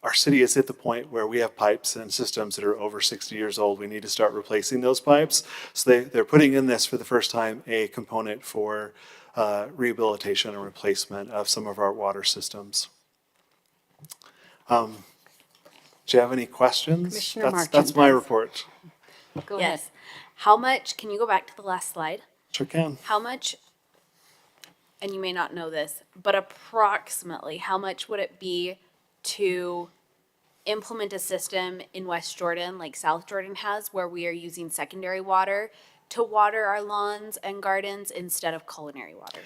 our city is at the point where we have pipes and systems that are over 60 years old. We need to start replacing those pipes. So they're putting in this for the first time a component for rehabilitation and replacement of some of our water systems. Do you have any questions? Commissioner That's my report. Go ahead. Yes. How much, can you go back to the last slide? Sure can. How much, and you may not know this, but approximately how much would it be to implement a system in West Jordan, like South Jordan has, where we are using secondary water to water our lawns and gardens instead of culinary water?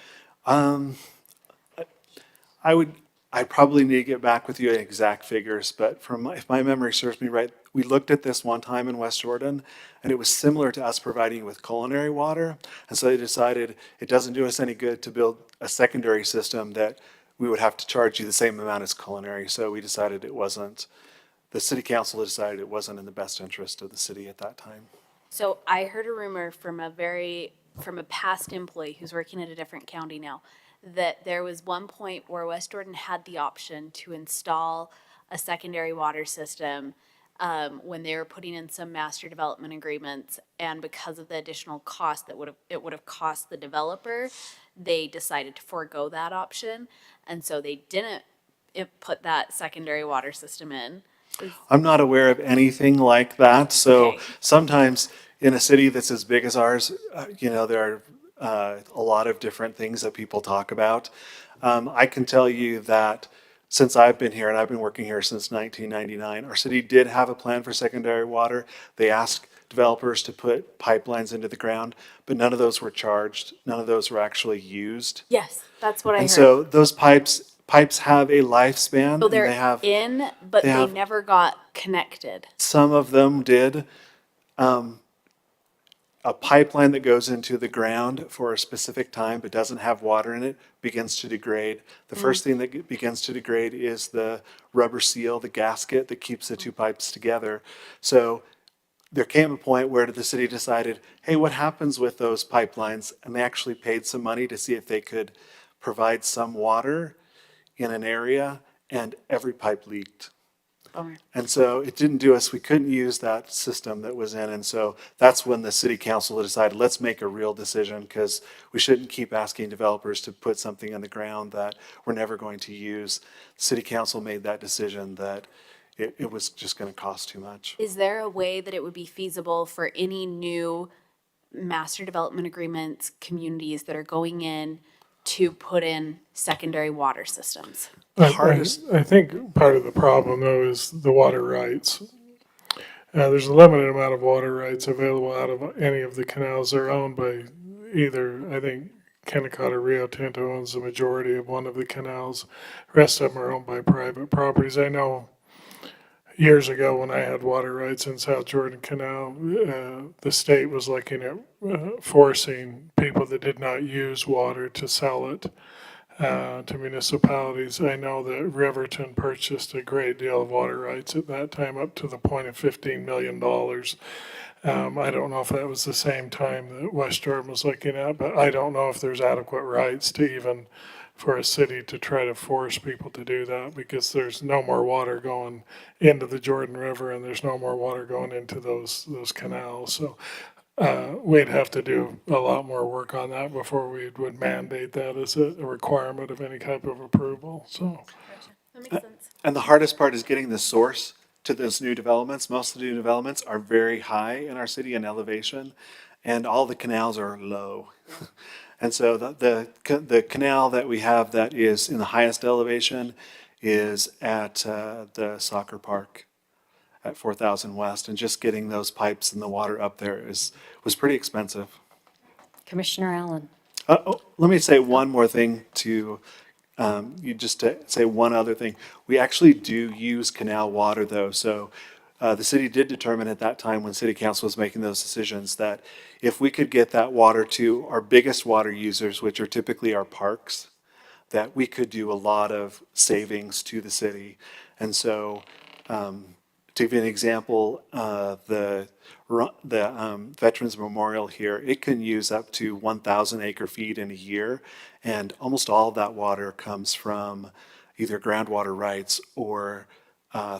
I probably need to get back with you at exact figures, but if my memory serves me right, we looked at this one time in West Jordan, and it was similar to us providing with culinary water. And so they decided it doesn't do us any good to build a secondary system that we would have to charge you the same amount as culinary. So we decided the city council decided it wasn't in the best interest of the city at that time. So I heard a rumor from a past employee who's working at a different county now, that there was one point where West Jordan had the option to install a secondary water system when they were putting in some master development agreements, and because of the additional cost that it would have cost the developer, they decided to forego that option, and so they didn't put that secondary water system in. I'm not aware of anything like that. So Okay. sometimes in a city that's as big as ours, there are a lot of different things that people talk about. I can tell you that since I've been here, and I've been working here since 1999, our city did have a plan for secondary water. They asked developers to put pipelines into the ground, but none of those were charged. None of those were actually used. Yes, that's what I heard. And so those pipes have a lifespan. So and they're they have, in, but they they have- never got connected. some of them did. A pipeline that goes into the ground for a specific time but doesn't have water in it begins to degrade. The first thing that begins to degrade is the rubber seal, the gasket that keeps the two pipes together. So there came a point where the city decided, hey, what happens with those pipelines? And they actually paid some money to see if they could provide some water in an area, and every pipe leaked. Bummer. And so it didn't do us, we couldn't use that system that was in. And so that's when the city council decided, let's make a real decision, because we shouldn't keep asking developers to put something in the ground that we're never going to use. City council made that decision that it was just going to cost too much. Is there a way that it would be feasible for any new master development agreements, communities that are going in to put in secondary water systems? I think part of the problem though is the water rights. There's a limited amount of water rights available out of any of the canals that are owned by either, I think, Kennecott or Rio Tinto owns the majority of one of the canals. The rest of them are owned by private properties. I know years ago when I had water rights in South Jordan Canal, the state was looking at forcing people that did not use water to sell it to municipalities. I know that Riverton purchased a great deal of water rights at that time, up to the point of $15 million. I don't know if that was the same time that West Jordan was looking at, but I don't know if there's adequate rights to even for a city to try to force people to do that, because there's no more water going into the Jordan River and there's no more water going into those canals. So we'd have to do a lot more work on that before we would mandate that as a requirement of any type of approval, so. That makes sense. And the hardest part is getting the source to those new developments. Most of the new developments are very high in our city in elevation, and all the canals are low. And so the canal that we have that is in the highest elevation is at the soccer park. at 4,000 West, and just getting those pipes and the water up there was pretty expensive. Commissioner Allen. Let me say one more thing to, just to say one other thing. We actually do use canal water though, so the city did determine at that time when city council was making those decisions that if we could get that water to our biggest water users, which are typically our parks, that we could do a lot of savings to the city. And so, to give you an example, the Veterans Memorial here, it can use up to 1,000 acre feet in a year, and almost all of that water comes from either groundwater rights or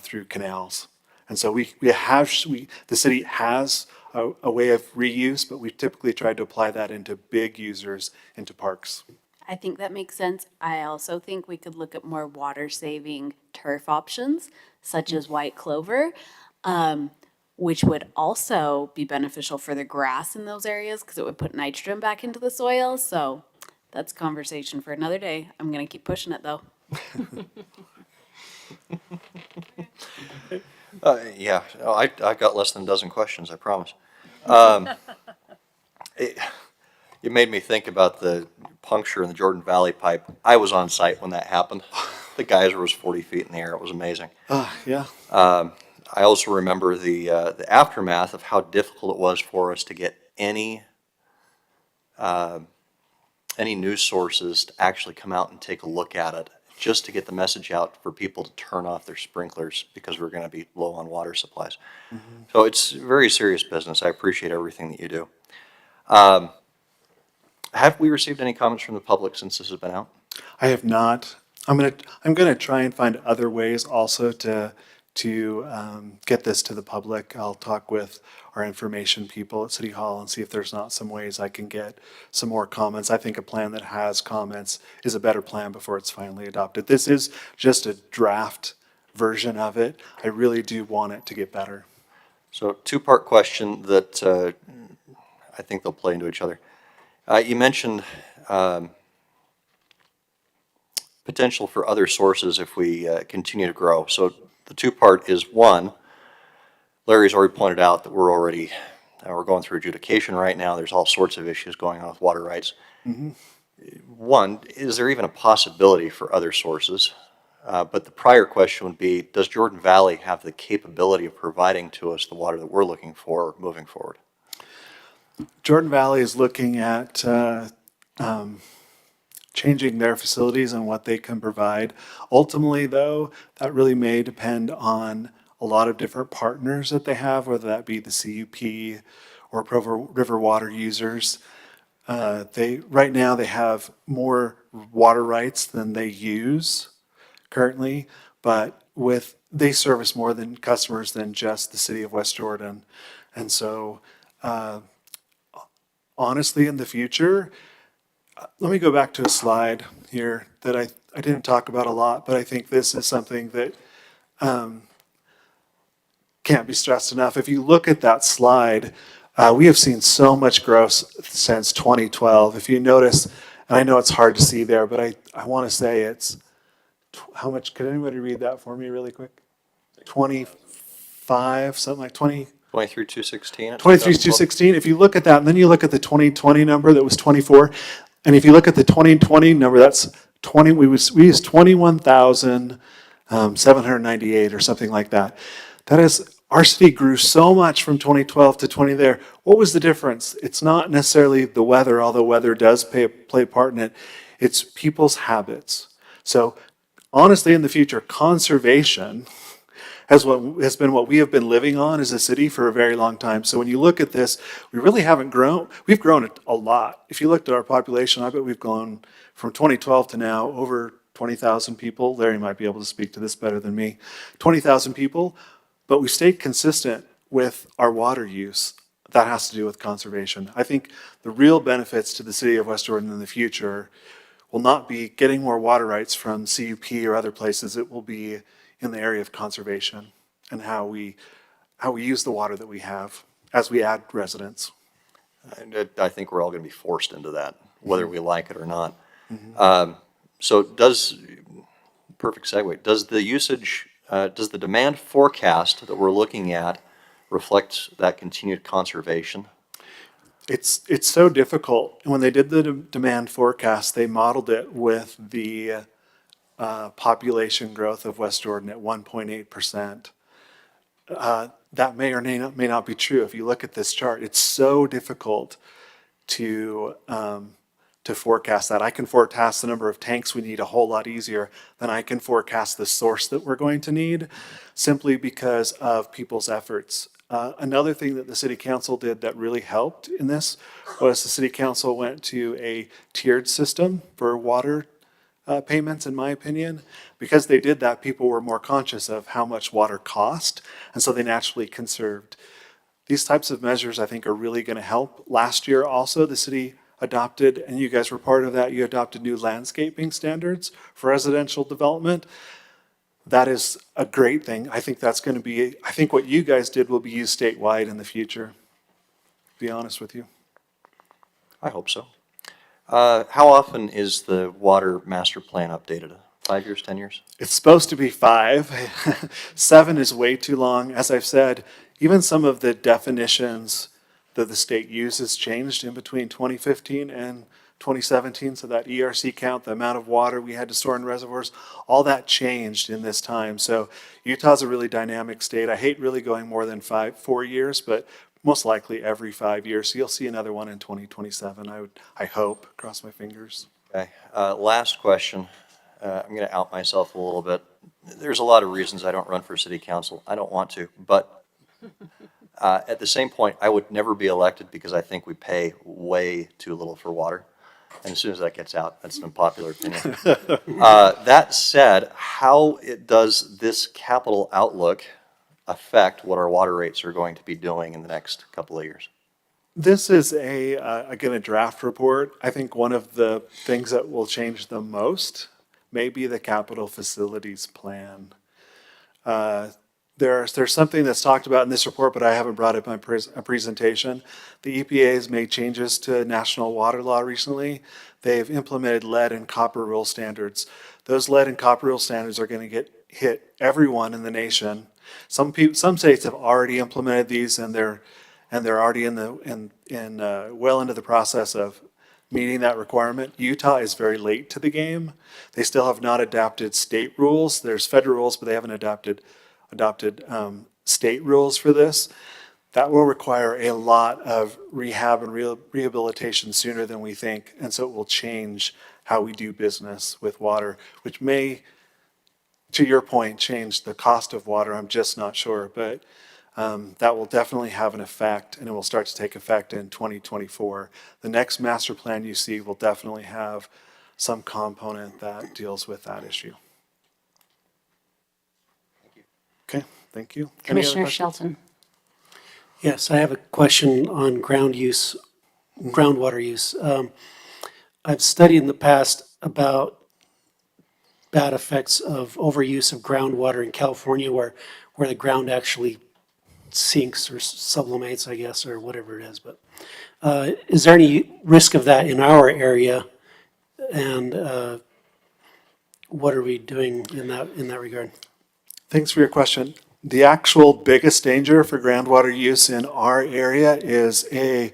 through canals. And so the city has a way of reuse, but we've typically tried to apply that into big users, into parks. I think that makes sense. I also think we could look at more water-saving turf options, such as white clover, which would also be beneficial for the grass in those areas because it would put nitrogen back into the soil. So that's conversation for another day. I'm going to keep pushing it, though. Yeah, I got less than a dozen questions, I promise. You made me think about the puncture in the Jordan Valley pipe. I was on site when that happened. The geyser was 40 feet in the air. It was amazing. Yeah. I also remember the aftermath of how difficult it was for us to get any news sources to actually come out and take a look at it, just to get the message out for people to turn off their sprinklers because we're going to be low on water supplies. Mm-hmm. So it's very serious business. I appreciate everything that you do. Have we received any comments from the public since this has been out? I have not. I'm gonna try and find other ways also to get this to the public. I'll talk with our information people at City Hall and see if there's not some ways I can get some more comments. I think a plan that has comments is a better plan before it's finally adopted. This is just a draft version of it. I really do want it to get better. So two-part question that I think they'll play into each other. You mentioned potential for other sources if we continue to grow. So the two-part is, one, Larry's already pointed out that we're going through adjudication right now. There's all sorts of issues going on with water rights. Mm-hmm. One, is there even a possibility for other sources? But the prior question would be, does Jordan Valley have the capability of providing to us the water that we're looking for moving forward? Jordan Valley is looking at changing their facilities and what they can provide. Ultimately, though, that really may depend on a lot of different partners that they have, whether that be the CUP or Provo River water users. Right now they have more water rights than they use currently, but they service more than customers than just the city of West Jordan. And so honestly, in the future, let me go back to a slide here that I didn't talk about a lot, but I think this is something that can't be stressed enough. If you look at that slide, we have seen so much growth since 2012. If you notice, and I know it's hard to see there, but I want to say it's, how much, could anybody read that for me really quick? 25, something like 20. 23,216. 23,216. If you look at that, and then you look at the 2020 number that was 24, and if you look at the 2020 number, that's 20. We used 21,798 or something like that. That is, our city grew so much from 2012 to 20 there. What was the difference? It's not necessarily the weather, although weather does play a part in it. It's people's habits. So honestly, in the future, conservation has been what we have been living on as a city for a very long time. So when you look at this, we really haven't grown. We've grown a lot. If you looked at our population, I bet we've grown from 2012 to now over 20,000 people. Larry might be able to speak to this better than me. 20,000 people, but we stayed consistent with our water use. That has to do with conservation. I think the real benefits to the city of West Jordan in the future will not be getting more water rights from CUP or other places. It will be in the area of conservation and how we use the water that we have as we add residents. I think we're all going to be forced into that, whether we like it or not. Mm-hmm. So perfect segue, does the usage does the demand forecast that we're looking at reflect that continued conservation? It's so difficult. When they did the demand forecast, they modeled it with the population growth of West Jordan at 1.8%. That may or may not be true. If you look at this chart, it's so difficult to forecast that. I can forecast the number of tanks we need a whole lot easier than I can forecast the source that we're going to need, simply because of people's efforts. Another thing that the city council did that really helped in this was the city council went to a tiered system for water payments, in my opinion. Because they did that, people were more conscious of how much water cost, and so they naturally conserved. These types of measures, I think, are really going to help. Last year also, the city adopted, and you guys were part of that, you adopted new landscaping standards for residential development. That is a great thing. I think that's going to be, I think what you guys did will be used statewide in the future, to be honest with you. I hope so. How often is the water master plan updated? 5 years, 10 years? It's supposed to be 5. 7 is way too long. As I've said, even some of the definitions that the state uses changed in between 2015 and 2017. So that ERC count, the amount of water we had to store in reservoirs, all that changed in this time. So Utah's a really dynamic state. I hate really going more than 4 years, but most likely every 5 years. So you'll see another one in 2027. I hope, cross my fingers. Okay, last question. I'm going to out myself a little bit. There's a lot of reasons I don't run for city council. I don't want to, but at the same point, I would never be elected because I think we pay way too little for water. And as soon as that gets out, that's an unpopular opinion. That said, how does this capital outlook affect what our water rates are going to be doing in the next couple of years? This is again, a draft report. I think one of the things that will change the most may be the capital facilities plan. There's something that's talked about in this report, but I haven't brought up in my presentation. The EPA has made changes to national water law recently. They've implemented lead and copper rule standards. Those lead and copper rule standards are going to hit everyone in the nation. Some states have already implemented these, and they're already well into the process of meeting that requirement. Utah is very late to the game. They still have not adapted state rules. There's federal rules, but they haven't adopted state rules for this. That will require a lot of rehab and rehabilitation sooner than we think, and so it will change how we do business with water, which may, to your point, change the cost of water. I'm just not sure, but that will definitely have an effect, and it will start to take effect in 2024. The next master plan you see will definitely have some component that deals with that issue. Okay, thank you. Any other Commissioner questions? Shelton. Yes, I have a question on groundwater use. I've studied in the past about bad effects of overuse of groundwater in California where the ground actually sinks or sublimates, I guess, or whatever it is. But is there any risk of that in our area? And what are we doing in that regard? Thanks for your question. The actual biggest danger for groundwater use in our area is a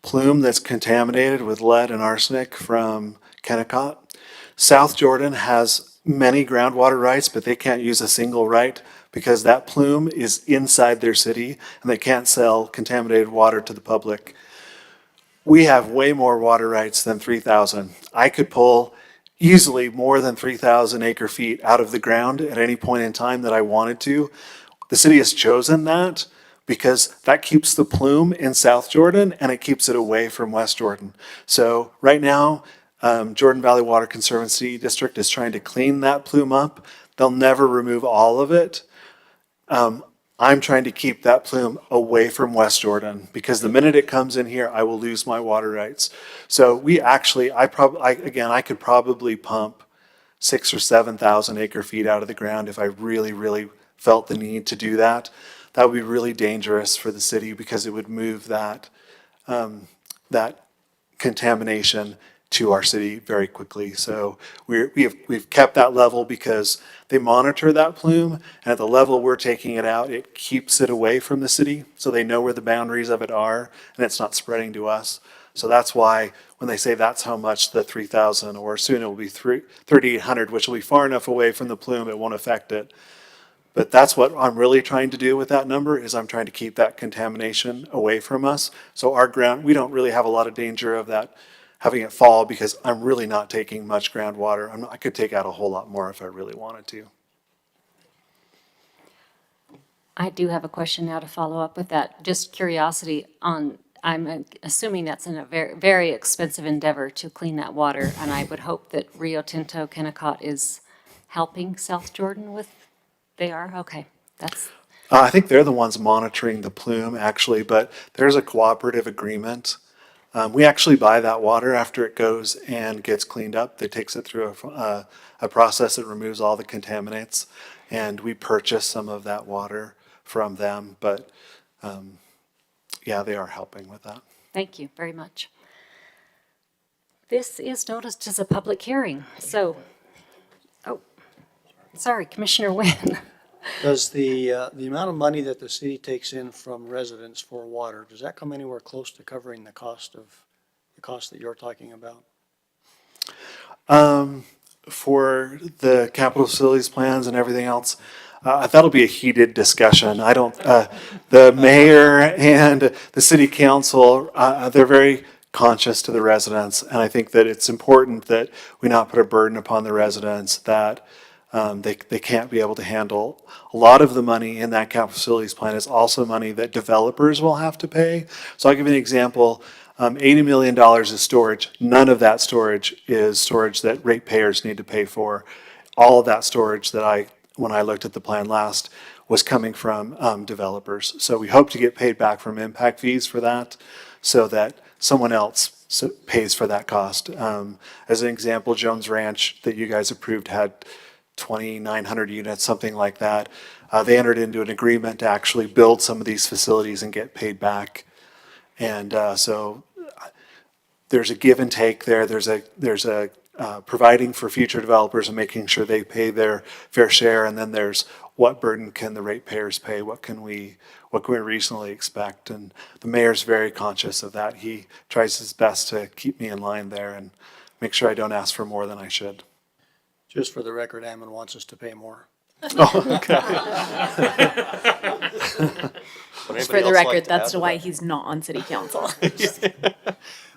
plume that's contaminated with lead and arsenic from Kennecott. South Jordan has many groundwater rights, but they can't use a single right because that plume is inside their city and they can't sell contaminated water to the public. We have way more water rights than 3,000. I could pull easily more than 3,000 acre feet out of the ground at any point in time that I wanted to. The city has chosen that because that keeps the plume in South Jordan and it keeps it away from West Jordan. So right now, Jordan Valley Water Conservancy District is trying to clean that plume up. They'll never remove all of it. I'm trying to keep that plume away from West Jordan because the minute it comes in here, I will lose my water rights. So we actually, I could probably pump 6,000 or 7,000 acre feet out of the ground if I really, really felt the need to do that. That would be really dangerous for the city because it would move that contamination to our city very quickly. So we've kept that level because they monitor that plume, and at the level we're taking it out, it keeps it away from the city, so they know where the boundaries of it are, and it's not spreading to us. So that's why when they say that's how much the 3,000, or soon it will be 3,800, which will be far enough away from the plume, it won't affect it. But that's what I'm really trying to do with that number, is I'm trying to keep that contamination away from us. So our ground, we don't really have a lot of danger of that, having it fall, because I'm really not taking much groundwater. I could take out a whole lot more if I really wanted to. I do have a question now to follow up with that. Just curiosity on, I'm assuming that's a very, very expensive endeavor to clean that water, and I would hope that Rio Tinto Kennecott is helping South Jordan with, they are? Okay, that's, I think they're the ones monitoring the plume, actually, but there's a cooperative agreement. We actually buy that water after it goes and gets cleaned up. It takes it through a process that removes all the contaminants, and we purchase some of that water from them. But yeah, they are helping with that. thank you very much. This is noticed as a public hearing, so, oh, sorry, Commissioner Wynn. Does the amount of money that the city takes in from residents for water, does that come anywhere close to covering the cost that you're talking about? For the capital facilities plans and everything else, that'll be a heated discussion. I don't, the mayor and the city council, they're very conscious to the residents. And I think that it's important that we not put a burden upon the residents that they can't be able to handle. A lot of the money in that capital facilities plan is also money that developers will have to pay. So I'll give you an example. $80 million is storage. None of that storage is storage that ratepayers need to pay for. All of that storage that when I looked at the plan last, was coming from developers. So we hope to get paid back from impact fees for that, so that someone else pays for that cost. As an example, Jones Ranch that you guys approved had 2,900 units, something like that. They entered into an agreement to actually build some of these facilities and get paid back. And so there's a give and take there. There's a providing for future developers and making sure they pay their fair share. And then there's what burden can the ratepayers pay? What can we reasonably expect? And the mayor's very conscious of that. He tries his best to keep me in line there and make sure I don't ask for more than I should. Just for the record, Ammon wants us to pay more. Oh, okay. Just for the record, that's why he's not on city council.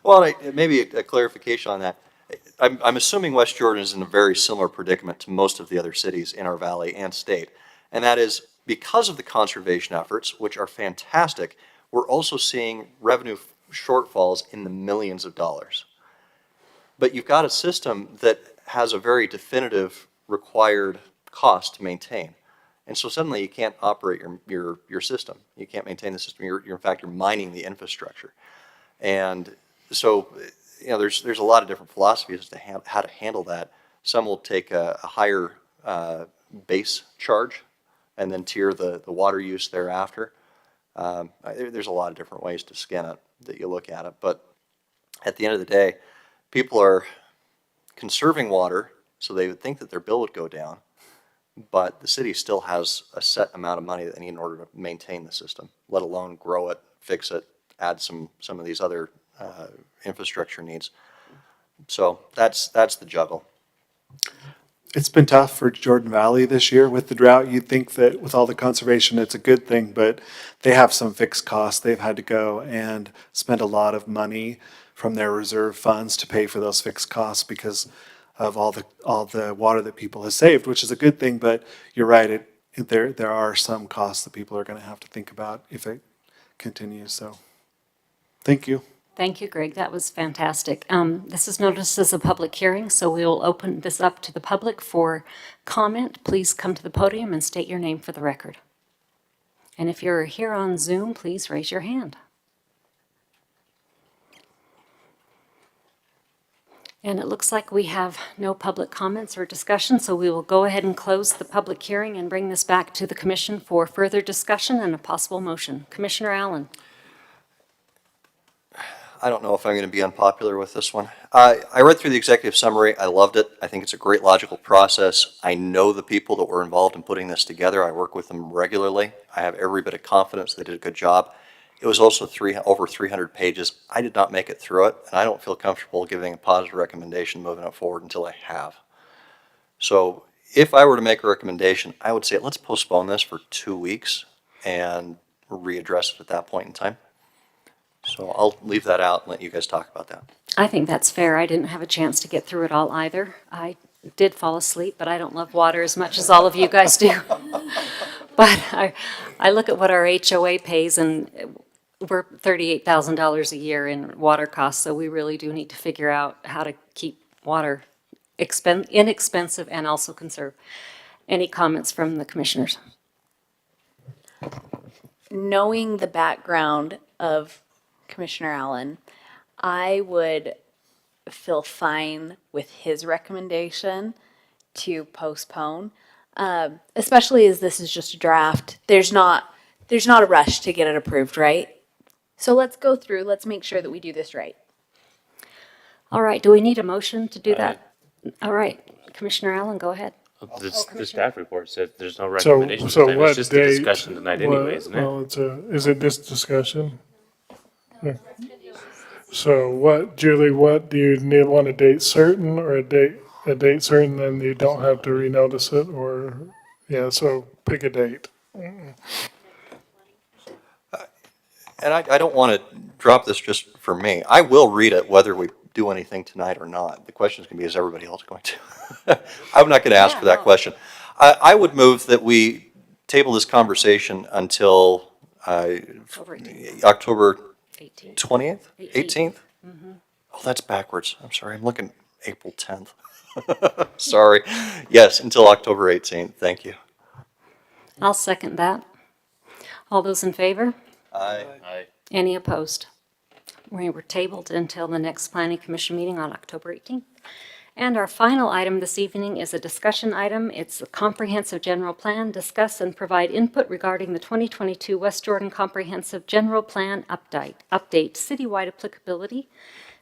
Well, maybe a clarification on that. I'm assuming West Jordan is in a very similar predicament to most of the other cities in our valley and state. And that is because of the conservation efforts, which are fantastic, we're also seeing revenue shortfalls in the millions of dollars. But you've got a system that has a very definitive required cost to maintain. And so suddenly you can't operate your system. You can't maintain the system. In fact, you're mining the infrastructure. And so, there's a lot of different philosophies as to how to handle that. Some will take a higher base charge and then tier the water use thereafter. There's a lot of different ways to skin it that you look at it. But at the end of the day, people are conserving water, so they would think that their bill would go down. But the city still has a set amount of money that they need in order to maintain the system, let alone grow it, fix it, add some of these other infrastructure needs. So that's the juggle. It's been tough for Jordan Valley this year with the drought. You'd think that with all the conservation, it's a good thing, but they have some fixed costs. They've had to go and spend a lot of money from their reserve funds to pay for those fixed costs because of all the water that people have saved, which is a good thing. But you're right, there are some costs that people are going to have to think about if it continues. So, thank you. Thank you, Greg. That was fantastic. This is noticed as a public hearing, so we will open this up to the public for comment. Please come to the podium and state your name for the record. And if you're here on Zoom, please raise your hand. And it looks like we have no public comments or discussion, so we will go ahead and close the public hearing and bring this back to the commission for further discussion and a possible motion. Commissioner Allen. I don't know if I'm going to be unpopular with this one. I read through the executive summary. I loved it. I think it's a great logical process. I know the people that were involved in putting this together. I work with them regularly. I have every bit of confidence they did a good job. It was also over 300 pages. I did not make it through it, and I don't feel comfortable giving a positive recommendation moving it forward until I have. So if I were to make a recommendation, I would say let's postpone this for 2 weeks and readdress it at that point in time. So I'll leave that out and let you guys talk about that. I think that's fair. I didn't have a chance to get through it all either. I did fall asleep, but I don't love water as much as all of you guys do. But I look at what our HOA pays, and we're $38,000 a year in water costs, so we really do need to figure out how to keep water inexpensive and also conserve. Any comments from the commissioners? Knowing the background of Commissioner Allen, I would feel fine with his recommendation to postpone, especially as this is just a draft. There's not a rush to get it approved, right? So let's go through, let's make sure that we do this right. All right, do we need a motion to do that? All right, Commissioner Allen, go ahead. The staff report said there's no So, recommendations. so tonight. what It's just date? a discussion tonight anyway, isn't it? Well, is it just discussion? Yeah. So what, Julie, what, do you want a date certain or a date certain, then you don't have to renotice it, or, yeah, so pick a date. And I don't want to drop this just for me. I will read it whether we do anything tonight or not. The question is going to be, is everybody else going to? I'm not going to ask for that question. I would move that we table this conversation until October 18. 20th, 18th? Mm-hmm. Oh, that's backwards. I'm sorry. I'm looking April 10th. Sorry. Yes, until October 18th. Thank you. I'll second that. All those in favor? Aye. Any opposed? We were tabled until the next planning commission meeting on October 18th. And our final item this evening is a discussion item. It's a comprehensive general plan. Discuss and provide input regarding the 2022 West Jordan Comprehensive General Plan update, citywide applicability.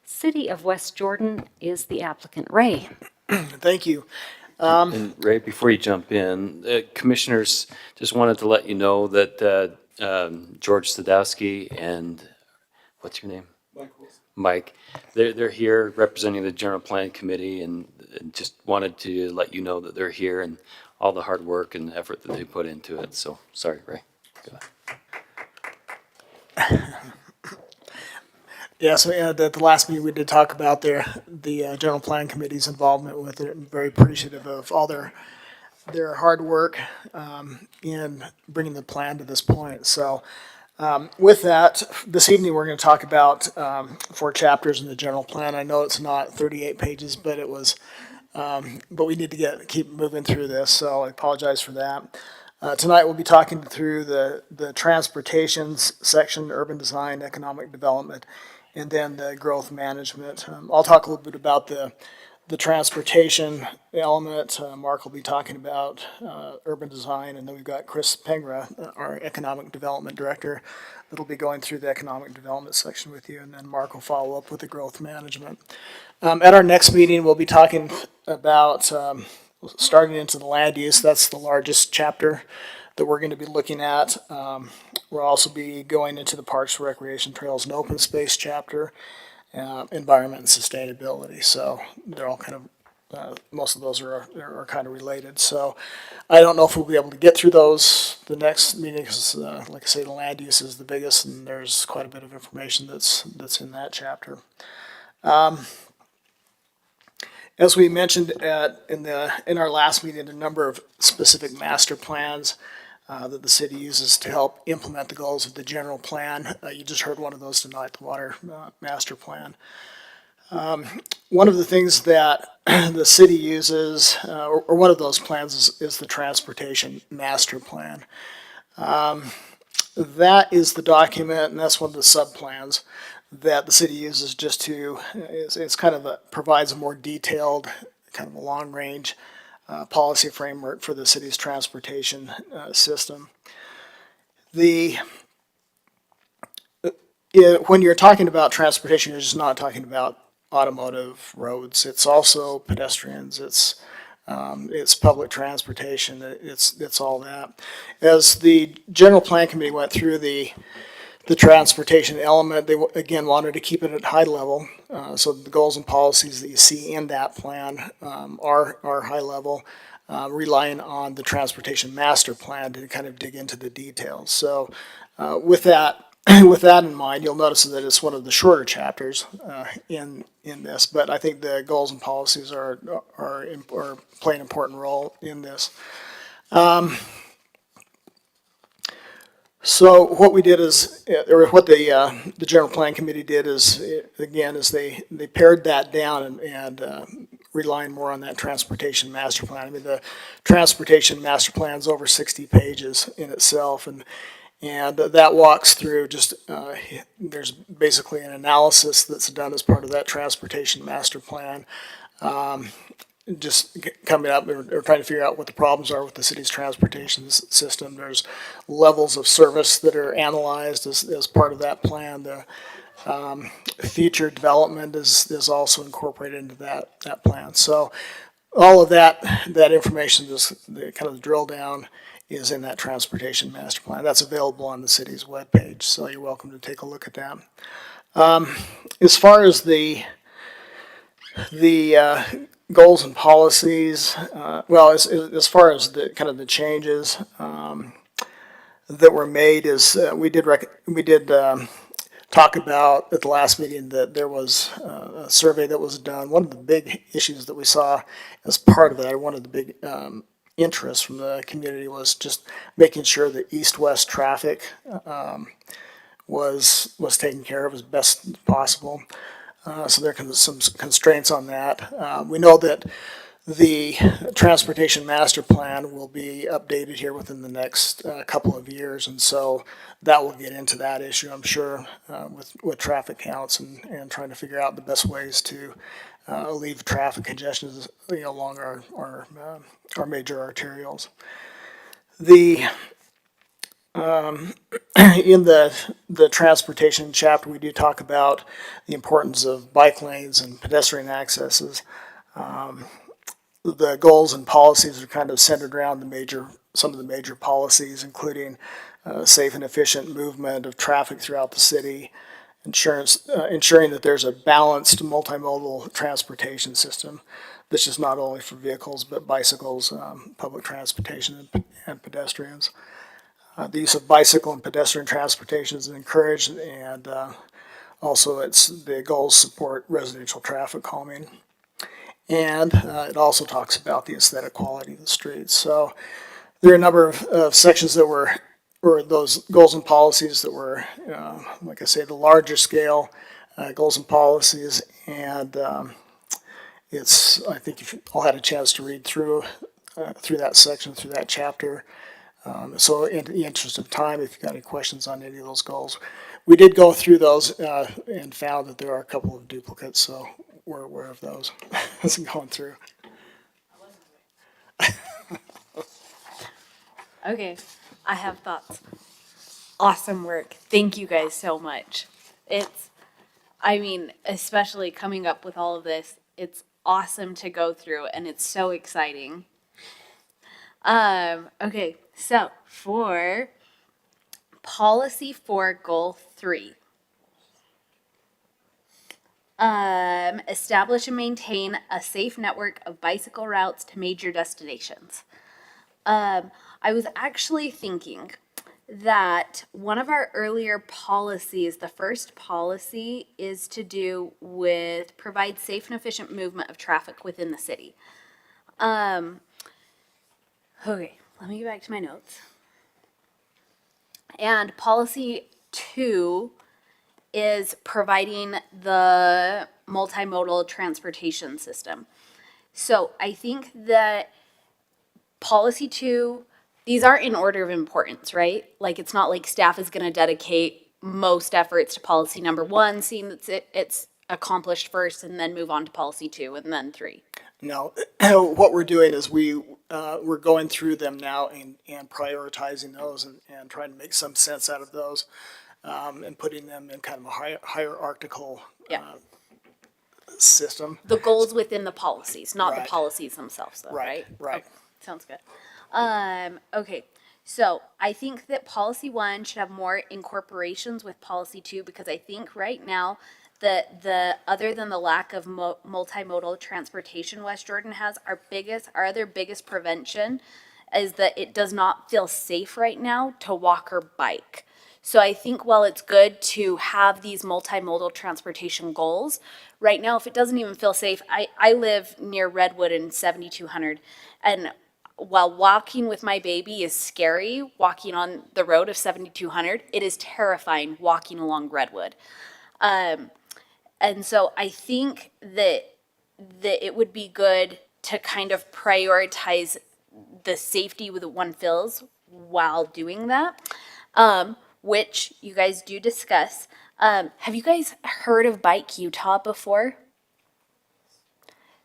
City of West Jordan is the applicant. Ray. Thank you. And Ray, before you jump in, commissioners, just wanted to let you know that George Sadowski and, what's your name? Mike, they're here representing the General Plan Committee, and just wanted to let you know that they're here and all the hard work and effort that they put into it. So, sorry, Ray. Go ahead. Yeah, so at the last meeting, we did talk about the General Plan Committee's involvement with it. I'm very appreciative of all their hard work in bringing the plan to this point. So with that, this evening, we're going to talk about 4 chapters in the general plan. I know it's not 38 pages, but it was, but we need to keep moving through this, so I apologize for that. Tonight, we'll be talking through the transportation section, urban design, economic development, and then the growth management. I'll talk a little bit about the transportation element. Mark will be talking about urban design, and then we've got Chris Pengra, our economic development director, that'll be going through the economic development section with you, and then Mark will follow up with the growth management. At our next meeting, we'll be talking about starting into the land use. That's the largest chapter that we're going to be looking at. We'll also be going into the parks, recreation, trails, and open space chapter. Environment and sustainability. So they're all kind of, most of those are kind of related. So I don't know if we'll be able to get through those the next meeting because, like I say, the land use is the biggest, and there's quite a bit of information that's in that chapter. As we mentioned in our last meeting, a number of specific master plans that the city uses to help implement the goals of the general plan. You just heard one of those tonight, the water master plan. One of the things that the city uses, or one of those plans, is the transportation master plan. That is the document, and that's one of the sub-plans that the city uses just to, it's kind of provides a more detailed, kind of a long-range policy framework for the city's transportation system. when you're talking about transportation, you're just not talking about automotive roads. It's also pedestrians. It's public transportation. It's all that. As the general plan committee went through the transportation element, they again wanted to keep it at high level. So the goals and policies that you see in that plan are high level, relying on the transportation master plan to kind of dig into the details. So with that. With that in mind, you'll notice that it's one of the shorter chapters in this, but I think the goals and policies are play an important role in this. So what we did is, or what the general plan committee did is, again, is they pared that down and relying more on that transportation master plan. I mean, the transportation master plan is over 60 pages in itself, and that walks through just, there's basically an analysis that's done as part of that transportation master plan. Just coming up or trying to figure out what the problems are with the city's transportation system. There's levels of service that are analyzed as part of that plan. The future development is also incorporated into that plan. So all of that information, just the kind of the drill down, is in that transportation master plan. That's available on the city's webpage, so you're welcome to take a look at that. As far as the goals and policies, well, as far as the kind of the changes that were made, is we did talk about at the last meeting that there was a survey that was done. One of the big issues that we saw as part of that, one of the big interest from the community, was just making sure that east-west traffic was taken care of as best as possible. So there are some constraints on that. We know that the transportation master plan will be updated here within the next couple of years, and so that will get into that issue, I'm sure, with traffic counts and trying to figure out the best ways to alleviate traffic congestion, along our major arterials. In the transportation chapter, we do talk about the importance of bike lanes and pedestrian accesses. The goals and policies are kind of centered around some of the major policies, including safe and efficient movement of traffic throughout the city, ensuring that there's a balanced multimodal transportation system. This is not only for vehicles, but bicycles, public transportation, and pedestrians. The use of bicycle and pedestrian transportation is encouraged, and also the goals support residential traffic calming. And it also talks about the aesthetic quality of the streets. So there are a number of sections that were, or those goals and policies that were, like I say, the larger scale goals and policies. And I think you've all had a chance to read through that section, through that chapter. So in the interest of time, if you've got any questions on any of those goals, we did go through those and found that there are a couple of duplicates, so we're aware of those as I'm going through. Okay, I have thoughts. Awesome work. Thank you guys so much. Especially coming up with all of this, it's awesome to go through and it's so exciting. Okay, so for policy 4, goal 3. Establish and maintain a safe network of bicycle routes to major destinations. I was actually thinking that one of our earlier policies, the first policy, is to do with provide safe and efficient movement of traffic within the city. Okay, let me get back to my notes. And policy 2 is providing the multimodal transportation system. So I think that policy 2, these are in order of importance, right? Like, it's not like staff is going to dedicate most efforts to policy number 1, seeing that it's accomplished first, and then move on to policy 2 and then 3. No, what we're doing is we're going through them now and prioritizing those and trying to make some sense out of those. and putting them in kind of a hierarchical Yeah. system. The goals within the policies, not the Right. policies themselves, though, Right, right? right. Okay, sounds good. Okay, so I think that policy 1 should have more incorporations with policy 2, because I think right now that other than the lack of multimodal transportation West Jordan has, our other biggest prevention is that it does not feel safe right now to walk or bike. So I think while it's good to have these multimodal transportation goals, right now, if it doesn't even feel safe, I live near Redwood in 7200, and while walking with my baby is scary, walking on the road of 7200, it is terrifying walking along Redwood. And so I think that it would be good to kind of prioritize the safety that one feels while doing that, which you guys do discuss. Have you guys heard of Bike Utah before?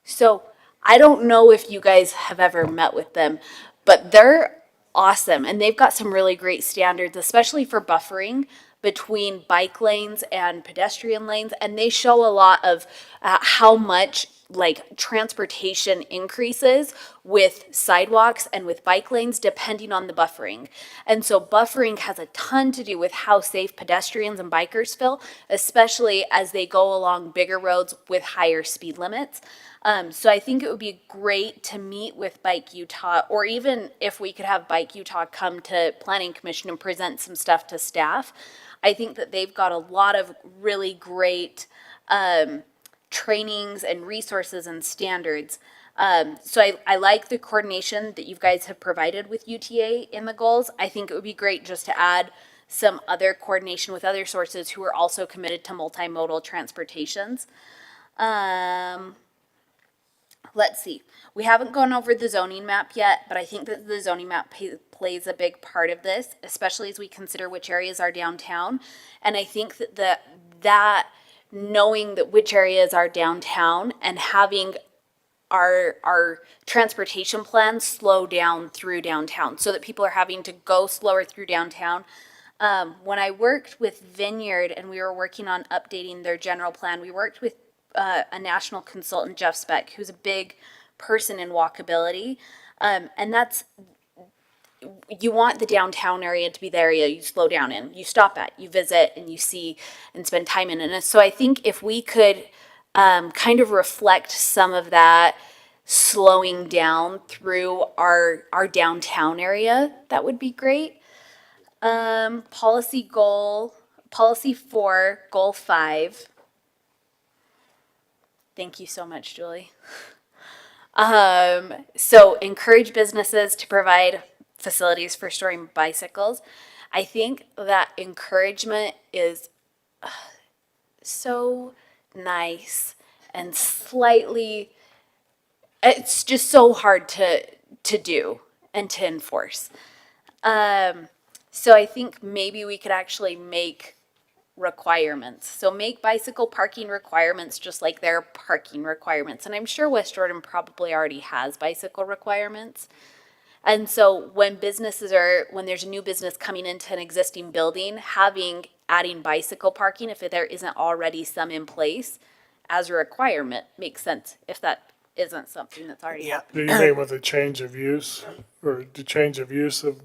So I don't know if you guys have ever met with them, but they're awesome. And they've got some really great standards, especially for buffering between bike lanes and pedestrian lanes. And they show a lot of how much like transportation increases with sidewalks and with bike lanes depending on the buffering. And so buffering has a ton to do with how safe pedestrians and bikers feel, especially as they go along bigger roads with higher speed limits. So I think it would be great to meet with Bike Utah, or even if we could have Bike Utah come to Planning Commission and present some stuff to staff. I think that they've got a lot of really great trainings and resources and standards. So I like the coordination that you guys have provided with UTA in the goals. I think it would be great just to add some other coordination with other sources who are also committed to multimodal transportations. Let's see. We haven't gone over the zoning map yet, but I think that the zoning map plays a big part of this, especially as we consider which areas are downtown. And I think that that knowing that which areas are downtown and having our transportation plans slow down through downtown so that people are having to go slower through downtown. When I worked with Vineyard and we were working on updating their general plan, we worked with a national consultant, Jeff Speck, who's a big person in walkability. And that's, you want the downtown area to be the area you slow down in, you stop at, you visit, and you see and spend time in. And so I think if we could kind of reflect some of that slowing down through our downtown area, that would be great. Policy 4, goal 5. Thank you so much, Julie. So encourage businesses to provide facilities for storing bicycles. I think that encouragement is so nice and slightly, it's just so hard to do and to enforce. So I think maybe we could actually make requirements. So make bicycle parking requirements just like their parking requirements. And I'm sure West Jordan probably already has bicycle requirements. And so when there's a new business coming into an existing building, adding bicycle parking, if there isn't already some in place as a requirement, makes sense if that isn't something that's already happening. Do you mean with a change of use, or the change of use of,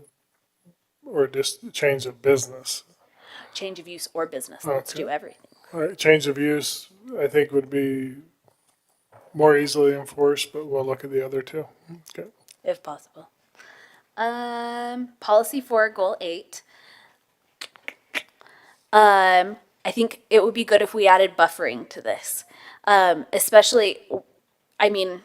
or just change of business? Change of use or business, let's do everything. All right, change of use, I think would be more easily enforced, but we'll look at the other two. Okay. If possible. Policy 4, goal 8. I think it would be good if we added buffering to this. Especially, I mean,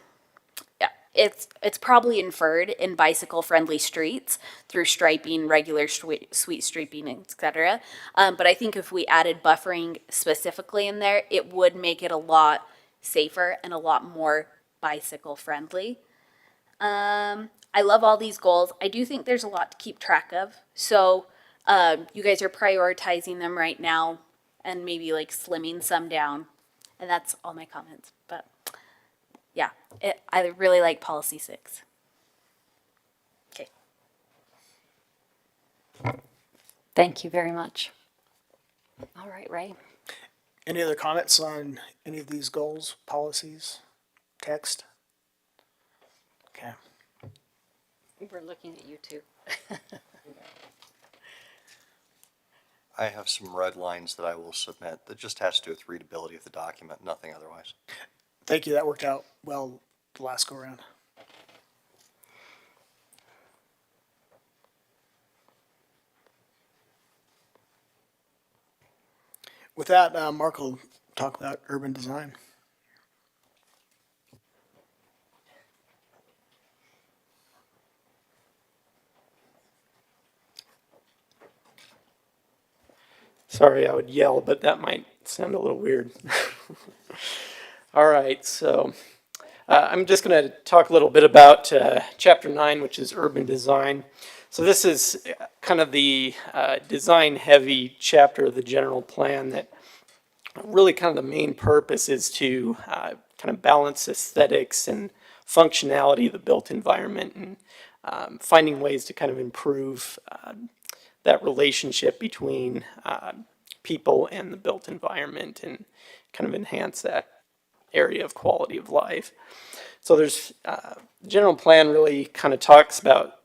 yeah, it's probably inferred in bicycle-friendly streets through striping, regular sweet striping, etc. But I think if we added buffering specifically in there, it would make it a lot safer and a lot more bicycle-friendly. I love all these goals. I do think there's a lot to keep track of. So you guys are prioritizing them right now and maybe like slimming some down. And that's all my comments. But yeah, I really like policy 6. Okay. Thank you very much. All right, Ray. Any other comments on any of these goals, policies, text? Okay. We're looking at you too. I have some red lines that I will submit that just has to do with readability of the document, nothing otherwise. Thank you. That worked out well the last go around. With that, Mark will talk about urban design. Sorry, I would yell, but that might sound a little weird. All right, so I'm just going to talk a little bit about Chapter 9, which is urban design. So this is kind of the design-heavy chapter of the general plan that really kind of the main purpose is to kind of balance aesthetics and functionality of the built environment and finding ways to kind of improve that relationship between people and the built environment and kind of enhance that area of quality of life. So there's, the general plan really kind of talks about,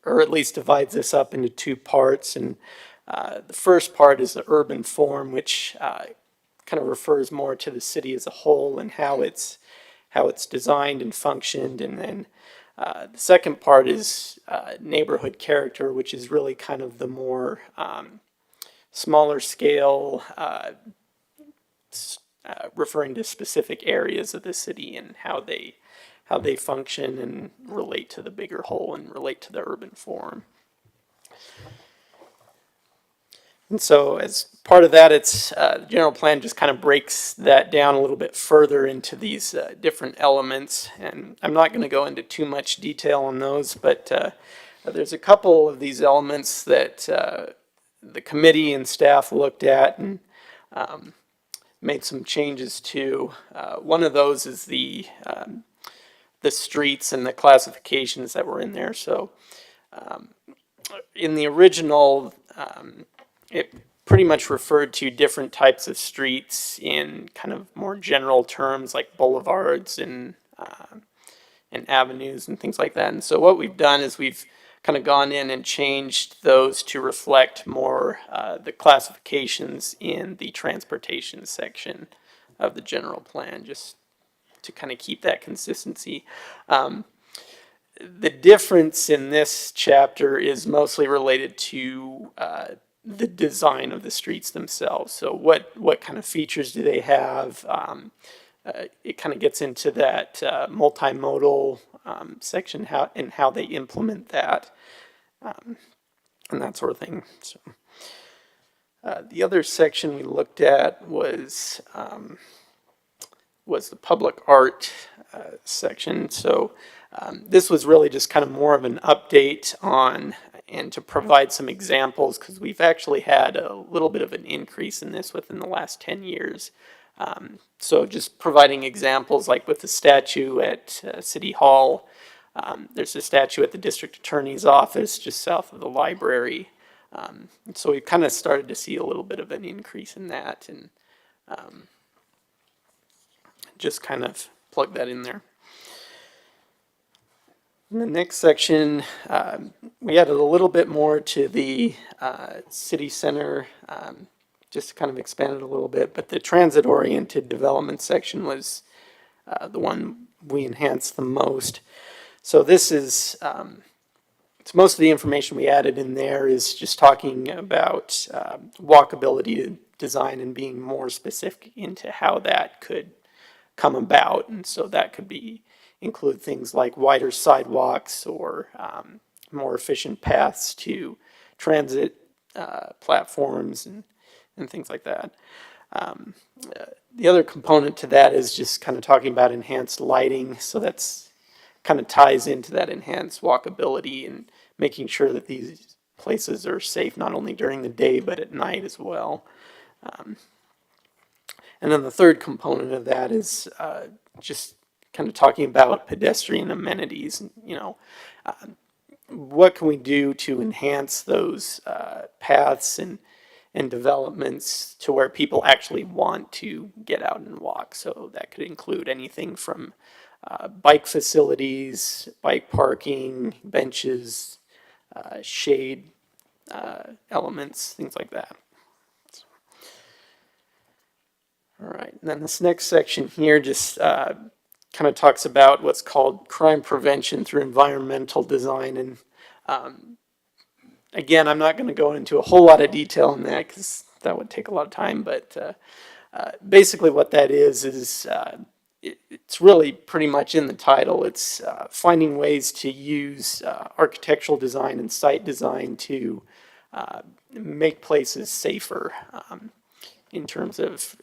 or at least divides this up into two parts. And the first part is the urban form, which kind of refers more to the city as a whole and how it's designed and functioned. And then the second part is neighborhood character, which is really kind of the more smaller scale, referring to specific areas of the city and how they function and relate to the bigger whole and relate to the urban form. And so as part of that, it's the general plan just kind of breaks that down a little bit further into these different elements. And I'm not going to go into too much detail on those, but there's a couple of these elements that the committee and staff looked at and made some changes to. One of those is the streets and the classifications that were in there. So in the original, it pretty much referred to different types of streets in kind of more general terms like boulevards and avenues and things like that. And so what we've done is we've kind of gone in and changed those to reflect more the classifications in the transportation section of the general plan, just to kind of keep that consistency. The difference in this chapter is mostly related to the design of the streets themselves. So what kind of features do they have? It kind of gets into that multimodal section, how they implement that, and that sort of thing. So the other section we looked at was the public art section. So this was really just kind of more of an update on and to provide some examples, because we've actually had a little bit of an increase in this within the last 10 years. So just providing examples, like with the statue at City Hall, there's a statue at the district attorney's office just south of the library. So we kind of started to see a little bit of an increase in that, and just kind of plug that in there. In the next section, we added a little bit more to the city center, just to kind of expand it a little bit, but the transit-oriented development section was the one we enhanced the most. So this is, it's most of the information we added in there is just talking about walkability design and being more specific into how that could come about. And so that could include things like wider sidewalks or more efficient paths to transit platforms and things like that. The other component to that is just kind of talking about enhanced lighting. So that's kind of ties into that enhanced walkability and making sure that these places are safe not only during the day but at night as well. And then the third component of that is just kind of talking about pedestrian amenities. You know, what can we do to enhance those paths and and developments to where people actually want to get out and walk. So that could include anything from bike facilities, bike parking, benches, shade elements, things like that. All right, and then this next section here just kind of talks about what's called crime prevention through environmental design. And again, I'm not going to go into a whole lot of detail on that because that would take a lot of time. But basically what that is it's really pretty much in the title. It's finding ways to use architectural design and site design to make places safer in terms of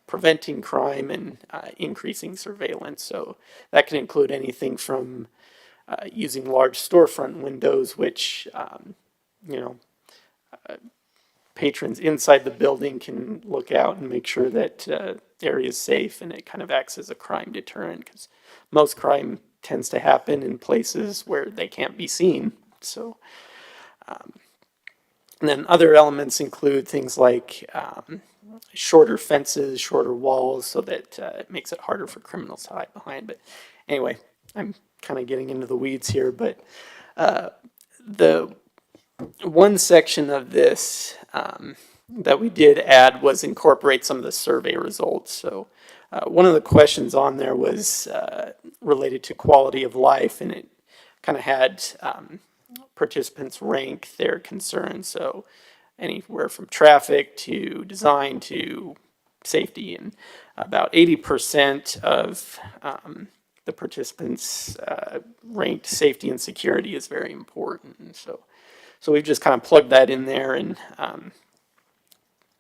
preventing crime and increasing surveillance. So that can include anything from using large storefront windows, which patrons inside the building can look out and make sure that the area is safe, and it kind of acts as a crime deterrent because most crime tends to happen in places where they can't be seen. So, and then other elements include things like shorter fences, shorter walls, so that it makes it harder for criminals to hide behind. But anyway, I'm kind of getting into the weeds here, but the one section of this that we did add was incorporate some of the survey results. So one of the questions on there was related to quality of life, and it kind of had participants rank their concerns. So anywhere from traffic to design to safety, and about 80% of the participants ranked safety and security as very important. And so we've just kind of plugged that in there and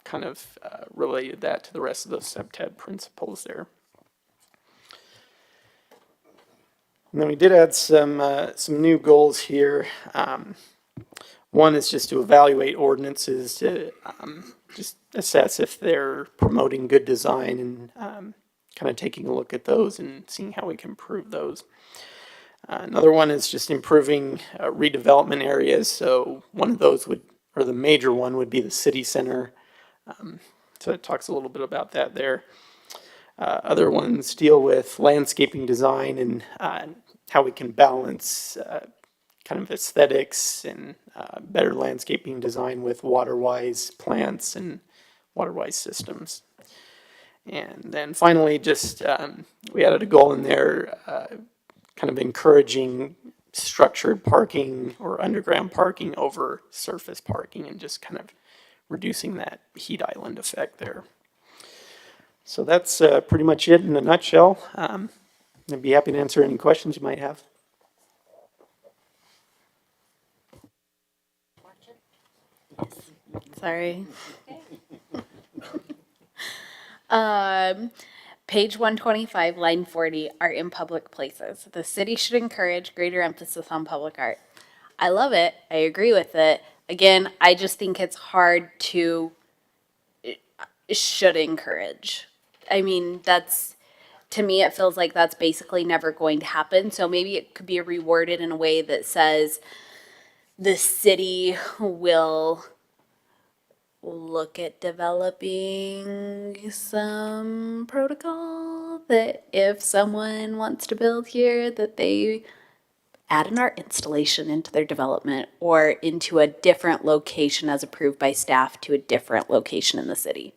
kind of related that to the rest of those subtab principles there. And then we did add some new goals here. One is just to evaluate ordinances to just assess if they're promoting good design, and kind of taking a look at those and seeing how we can improve those. Another one is just improving redevelopment areas. So one of those or the major one would be the city center. So it talks a little bit about that there. Other ones deal with landscaping design and how we can balance kind of aesthetics and better landscaping design with water-wise plants and water-wise systems. And then finally, just we added a goal in there, kind of encouraging structured parking or underground parking over surface parking, and just kind of reducing that heat island effect there. So that's pretty much it in a nutshell. I'd be happy to answer any questions you might have. Sorry. Page 125, line 40, art in public places. The city should encourage greater emphasis on public art. I love it. I agree with it. Again, I just think it's hard to should encourage. I mean, to me, it feels like that's basically never going to happen. So maybe it could be reworded in a way that says the city will look at developing some protocol that if someone wants to build here, that they add an art installation into their development or into a different location as approved by staff to a different location in the city.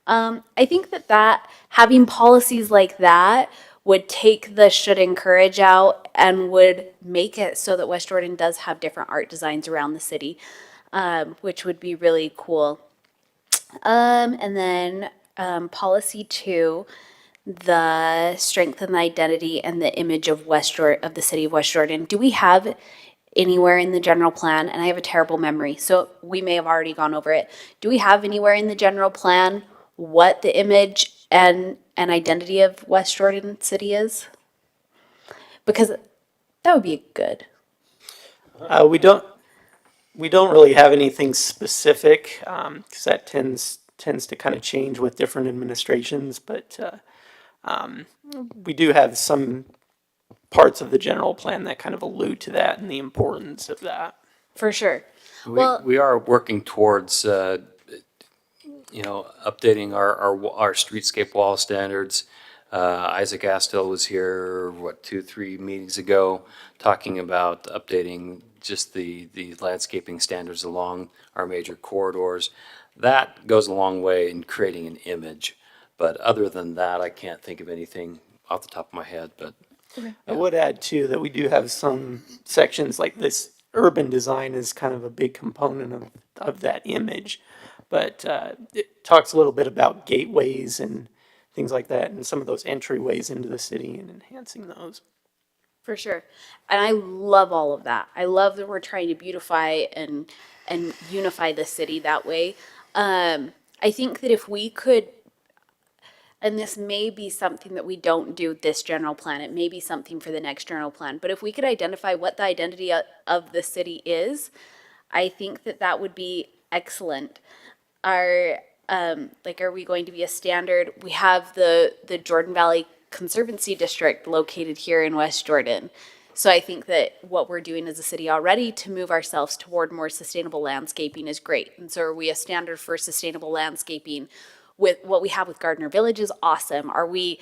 I think that having policies like that would take the should encourage out and would make it so that West Jordan does have different art designs around the city, which would be really cool. And then policy 2, the strength and the identity and the image of the city of West Jordan. Do we have anywhere in the general plan, and I have a terrible memory, so we may have already gone over it. Do we have anywhere in the general plan what the image and identity of West Jordan City is? Because that would be good. We don't really have anything specific, because that tends to kind of change with different administrations, but we do have some parts of the general plan that kind of allude to that and the importance of that. For sure. We are working towards updating our streetscape wall standards. Isaac Astle was here, 2, 3 meetings ago, talking about updating just the landscaping standards along our major corridors. That goes a long way in creating an image. But other than that, I can't think of anything off the top of my head, but I would add too that we do have some sections like this. Urban design is kind of a big component of that image, but it talks a little bit about gateways and things like that, and some of those entryways into the city and enhancing those. For sure. And I love all of that. I love that we're trying to beautify and unify the city that way. I think that if we could, and this may be something that we don't do this general plan, it may be something for the next general plan, but if we could identify what the identity of the city is, I think that that would be excellent. Are we going to be a standard? We have the Jordan Valley Conservancy District located here in West Jordan. So I think that what we're doing as a city already to move ourselves toward more sustainable landscaping is great. And so are we a standard for sustainable landscaping? With what we have with Gardner Village is awesome. Are we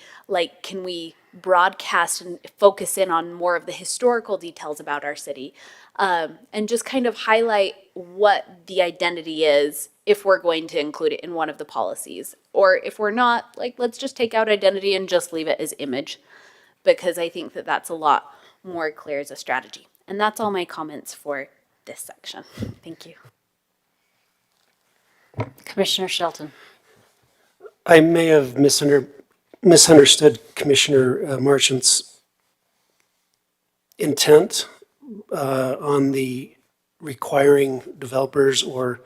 can we broadcast and focus in on more of the historical details about our city, and just kind of highlight what the identity is if we're going to include it in one of the policies, or if we're not, let's just take out identity and just leave it as image, because I think that that's a lot more clear as a strategy. And that's all my comments for this section. Thank you. Commissioner Shelton. I may have misunderstood Commissioner Marchant's intent on the requiring developers or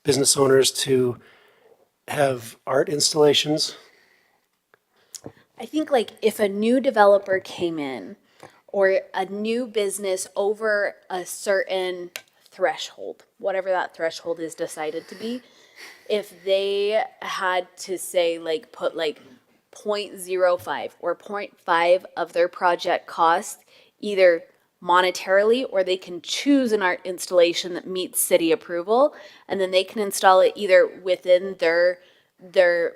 business owners to have art installations. I think if a new developer came in or a new business over a certain threshold, whatever that threshold is decided to be, if they had to say put 0.05 or 0.5 of their project cost either monetarily, or they can choose an art installation that meets city approval, and then they can install it either within their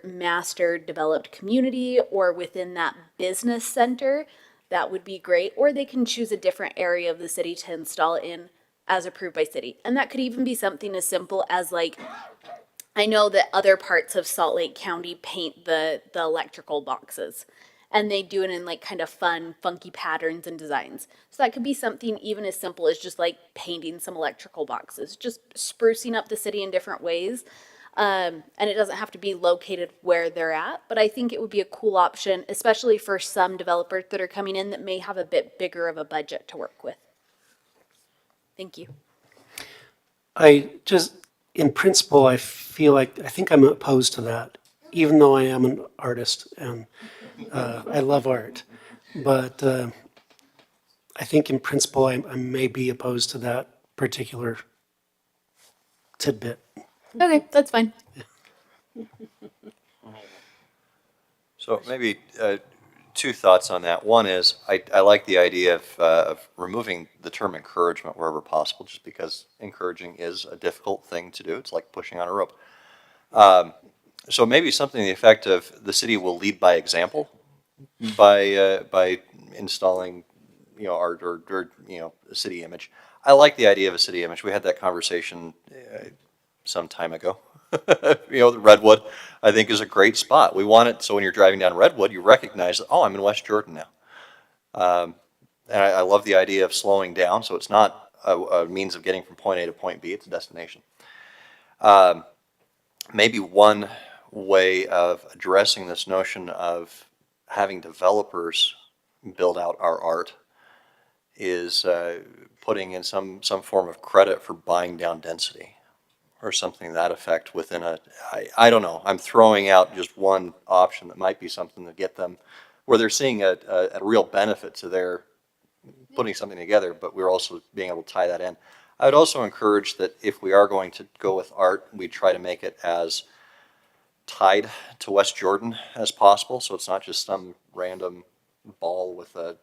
master developed community or within that business center, that would be great. Or they can choose a different area of the city to install it in as approved by city. And that could even be something as simple as I know that other parts of Salt Lake County paint the electrical boxes, and they do it in kind of fun, funky patterns and designs. So that could be something even as simple as just painting some electrical boxes, just sprucing up the city in different ways. And it doesn't have to be located where they're at, but I think it would be a cool option, especially for some developers that are coming in that may have a bit bigger of a budget to work with. Thank you. In principle, I think I'm opposed to that, even though I am an artist and I love art. But I think in principle, I may be opposed to that particular tidbit. Okay, that's fine. So maybe two thoughts on that. One is I like the idea of removing the term encouragement wherever possible, just because encouraging is a difficult thing to do. It's like pushing on a rope. So maybe something to the effect of the city will lead by example by installing art or a city image. I like the idea of a city image. We had that conversation some time ago. The Redwood, I think, is a great spot. We want it so when you're driving down Redwood, you recognize that, oh, I'm in West Jordan now. And I love the idea of slowing down, so it's not a means of getting from point A to point B, it's a destination. Maybe one way of addressing this notion of having developers build out our art is putting in some form of credit for buying down density, or something to that effect within I don't know, I'm throwing out just one option that might be something to get them where they're seeing a real benefit to their putting something together, but we're also being able to tie that in. I would also encourage that if we are going to go with art, we try to make it as tied to West Jordan as possible, so it's not just some random ball with a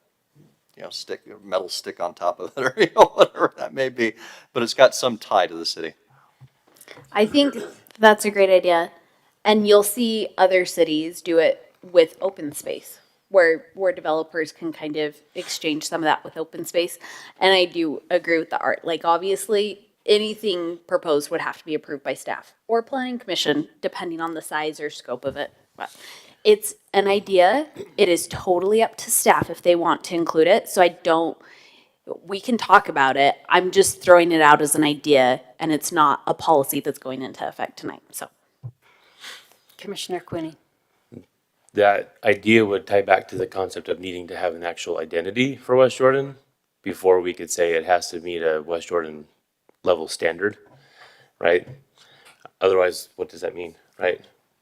metal stick on top of it, or whatever that may be, but it's got some tie to the city. I think that's a great idea. And you'll see other cities do it with open space, where developers can kind of exchange some of that with open space. And I do agree with the art. Like, obviously, anything proposed would have to be approved by staff or planning commission, depending on the size or scope of it. But it's an idea. It is totally up to staff if they want to include it. So I don't, we can talk about it. I'm just throwing it out as an idea, and it's not a policy that's going into effect tonight, so. Commissioner Quinney. That idea would tie back to the concept of needing to have an actual identity for West Jordan before we could say it has to meet a West Jordan level standard, right? Otherwise, what does that mean, right?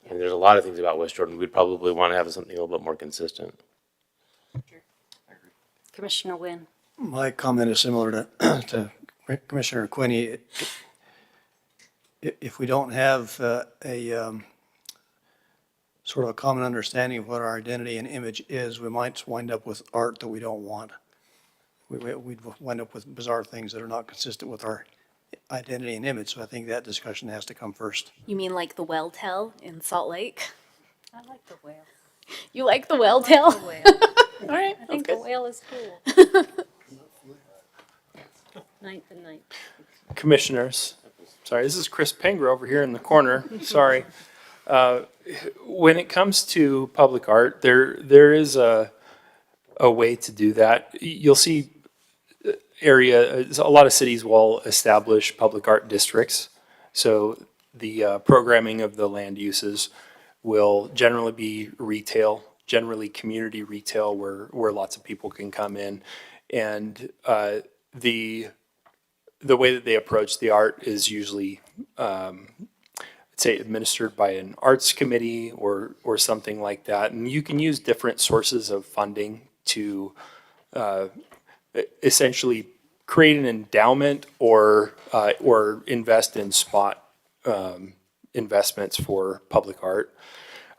And there's a lot of things about West Jordan we'd probably want to have something a little bit more consistent. Commissioner Wynn. My comment is similar to, to Commissioner Quinney. If we don't have sort of a common understanding of what our identity and image is, we might wind up with art that we don't want. We'd wind up with bizarre things that are not consistent with our identity and image. So I think that discussion has to come first. You mean like the well tell in Salt Lake? I like the whale. You like the well tell? The whale. All right, I think that's the good. whale is cool. Ninth and ninth. Commissioners, sorry, this is Chris Penger over here in the corner, sorry. When it comes to public art, there is a way to do that. You'll see a lot of cities will establish public art districts. So the programming of the land uses will generally be retail, generally community retail where lots of people can come in. And the way that they approach the art is usually, say, administered by an arts committee or something like that. And you can use different sources of funding to essentially create an endowment or invest in spot investments for public art.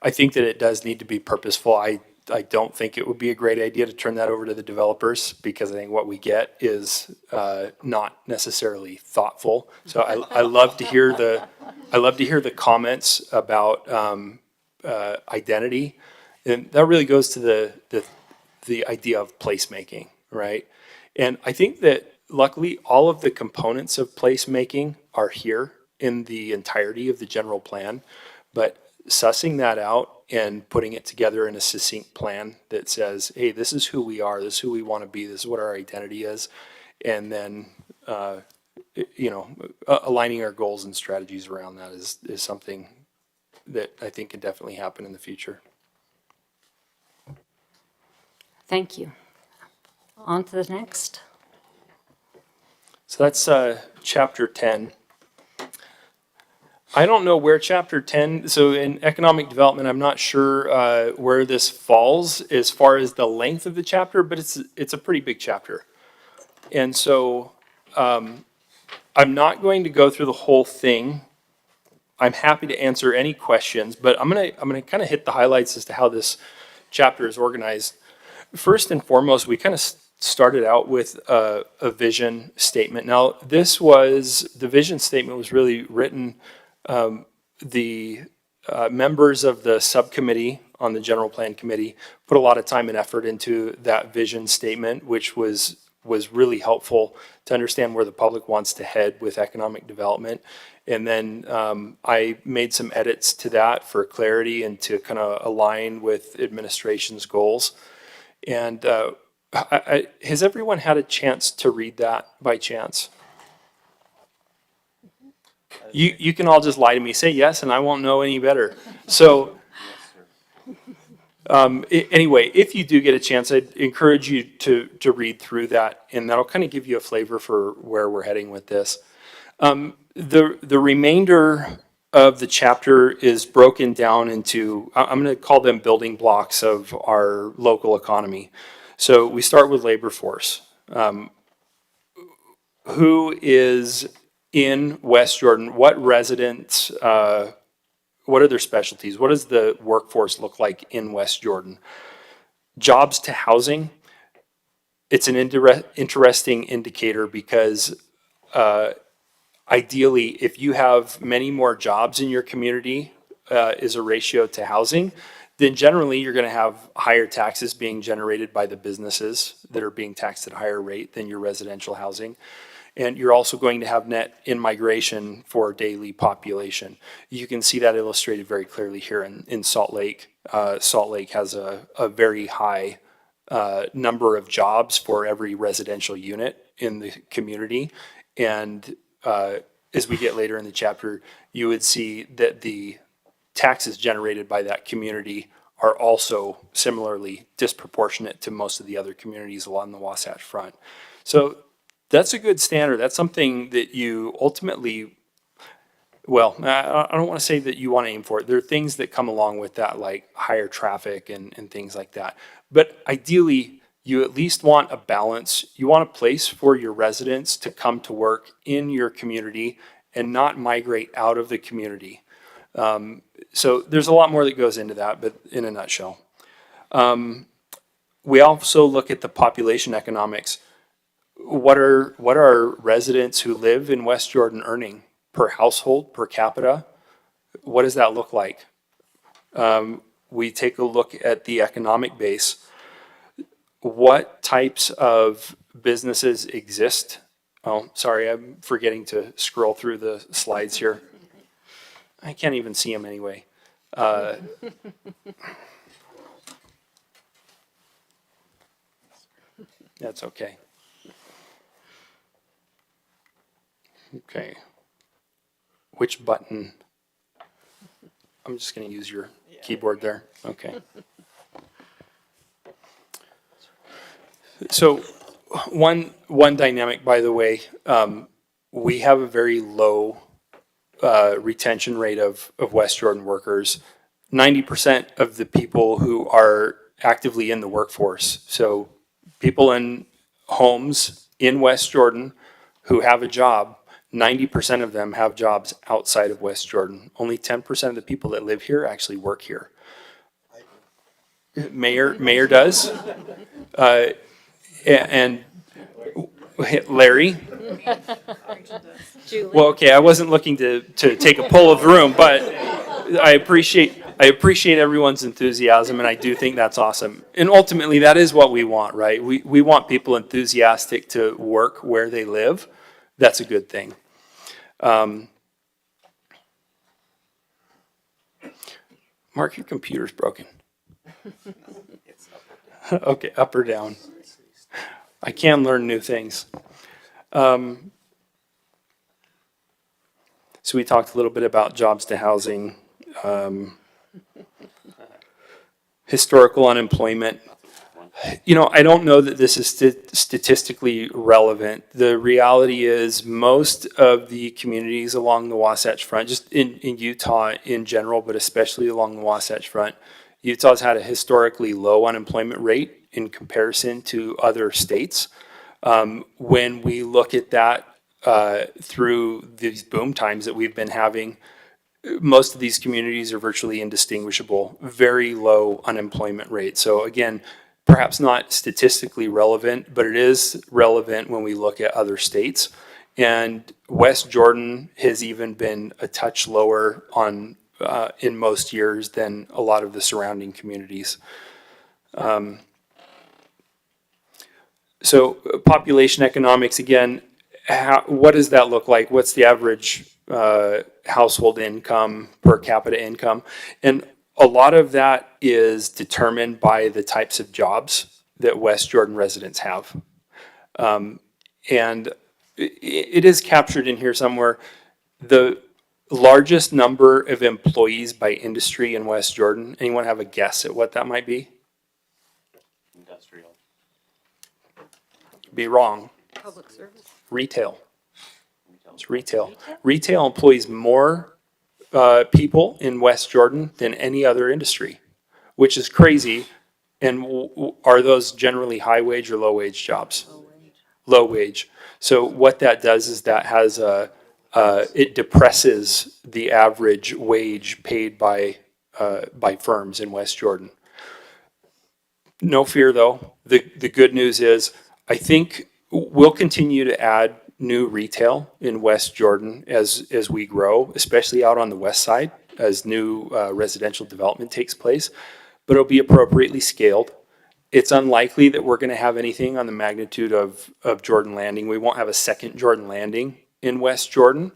I think that it does need to be purposeful. I don't think it would be a great idea to turn that over to the developers because I think what we get is not necessarily thoughtful. So I love to hear the comments about identity, and that really goes to the idea of placemaking, right? And I think that luckily all of the components of placemaking are here in the entirety of the general plan, but sussing that out and putting it together in a succinct plan that says, hey, this is who we are, this is who we want to be, this is what our identity is, and then aligning our goals and strategies around that is something that I think can definitely happen in the future. Thank you. On to the next. So that's chapter 10. I don't know where chapter 10, so in economic development, I'm not sure where this falls as far as the length of the chapter, but it's a pretty big chapter. And so I'm not going to go through the whole thing. I'm happy to answer any questions, but I'm gonna kind of hit the highlights as to how this chapter is organized. First and foremost, we kind of started out with a vision statement. Now, the vision statement was really written, the members of the subcommittee on the general plan committee put a lot of time and effort into that vision statement, which was really helpful to understand where the public wants to head with economic development. And then I made some edits to that for clarity and to kind of align with administration's goals. And has everyone had a chance to read that by chance? You can all just lie to me, say yes, and I won't know any better. So anyway, if you do get a chance, I'd encourage you to read through that, and that'll kind of give you a flavor for where we're heading with this. The remainder of the chapter is broken down into, I'm going to call them building blocks of our local economy. So we start with labor force. Who is in West Jordan? What residents, what are their specialties? What does the workforce look like in West Jordan? Jobs to housing. It's an interesting indicator because ideally, if you have many more jobs in your community, is a ratio to housing, then generally you're going to have higher taxes being generated by the businesses that are being taxed at a higher rate than your residential housing. And you're also going to have net in-migration for daily population. You can see that illustrated very clearly here in Salt Lake. Salt Lake has a very high number of jobs for every residential unit in the community. And as we get later in the chapter, you would see that the taxes generated by that community are also similarly disproportionate to most of the other communities along the Wasatch Front. So that's a good standard. That's something that you ultimately, well, I don't want to say that you want to aim for it. There are things that come along with that, like higher traffic and things like that. But ideally, you at least want a balance. You want a place for your residents to come to work in your community and not migrate out of the community. So there's a lot more that goes into that, but in a nutshell. We also look at the population economics. What are residents who live in West Jordan earning per household, per capita? What does that look like? We take a look at the economic base. What types of businesses exist? Oh, sorry, I'm forgetting to scroll through the slides here. I can't even see them anyway. That's okay. Okay. Which button? I'm just going to use your keyboard there. Okay. So one dynamic, by the way, we have a very low retention rate of West Jordan workers. 90% of the people who are actively in the workforce, so people in homes in West Jordan who have a job, 90% of them have jobs outside of West Jordan. Only 10% of the people that live here actually work here. Mayor does. And Larry. Well, okay, I wasn't looking to take a poll of the room, but I appreciate everyone's enthusiasm, and I do think that's awesome. And ultimately, that is what we want, right? We want people enthusiastic to work where they live. That's a good thing. Mark, your computer's broken. Okay, up or down. I can learn new things. So we talked a little bit about jobs to housing, historical unemployment. You know, I don't know that this is statistically relevant. The reality is most of the communities along the Wasatch Front, just in Utah in general, but especially along the Wasatch Front, Utah's had a historically low unemployment rate in comparison to other states. When we look at that through these boom times that we've been having, most of these communities are virtually indistinguishable, very low unemployment rate. So again, perhaps not statistically relevant, but it is relevant when we look at other states. And West Jordan has even been a touch lower on in most years than a lot of the surrounding communities. So population economics, again, what does that look like? What's the average household income, per capita income? And a lot of that is determined by the types of jobs that West Jordan residents have. And it is captured in here somewhere. The largest number of employees by industry in West Jordan, anyone have a guess at what that might be? Industrial. Be wrong. Public service. Retail. It's retail. Retail employs more people in West Jordan than any other industry, which is crazy. And are those generally high wage or low wage jobs? Low wage. So what that does is that has it depresses the average wage paid by firms in West Jordan. No fear though. The good news is I think we'll continue to add new retail in West Jordan as we grow, especially out on the west side. as new residential development takes place, but it'll be appropriately scaled. It's unlikely that we're going to have anything on the magnitude of Jordan Landing. We won't have a second Jordan Landing in West Jordan.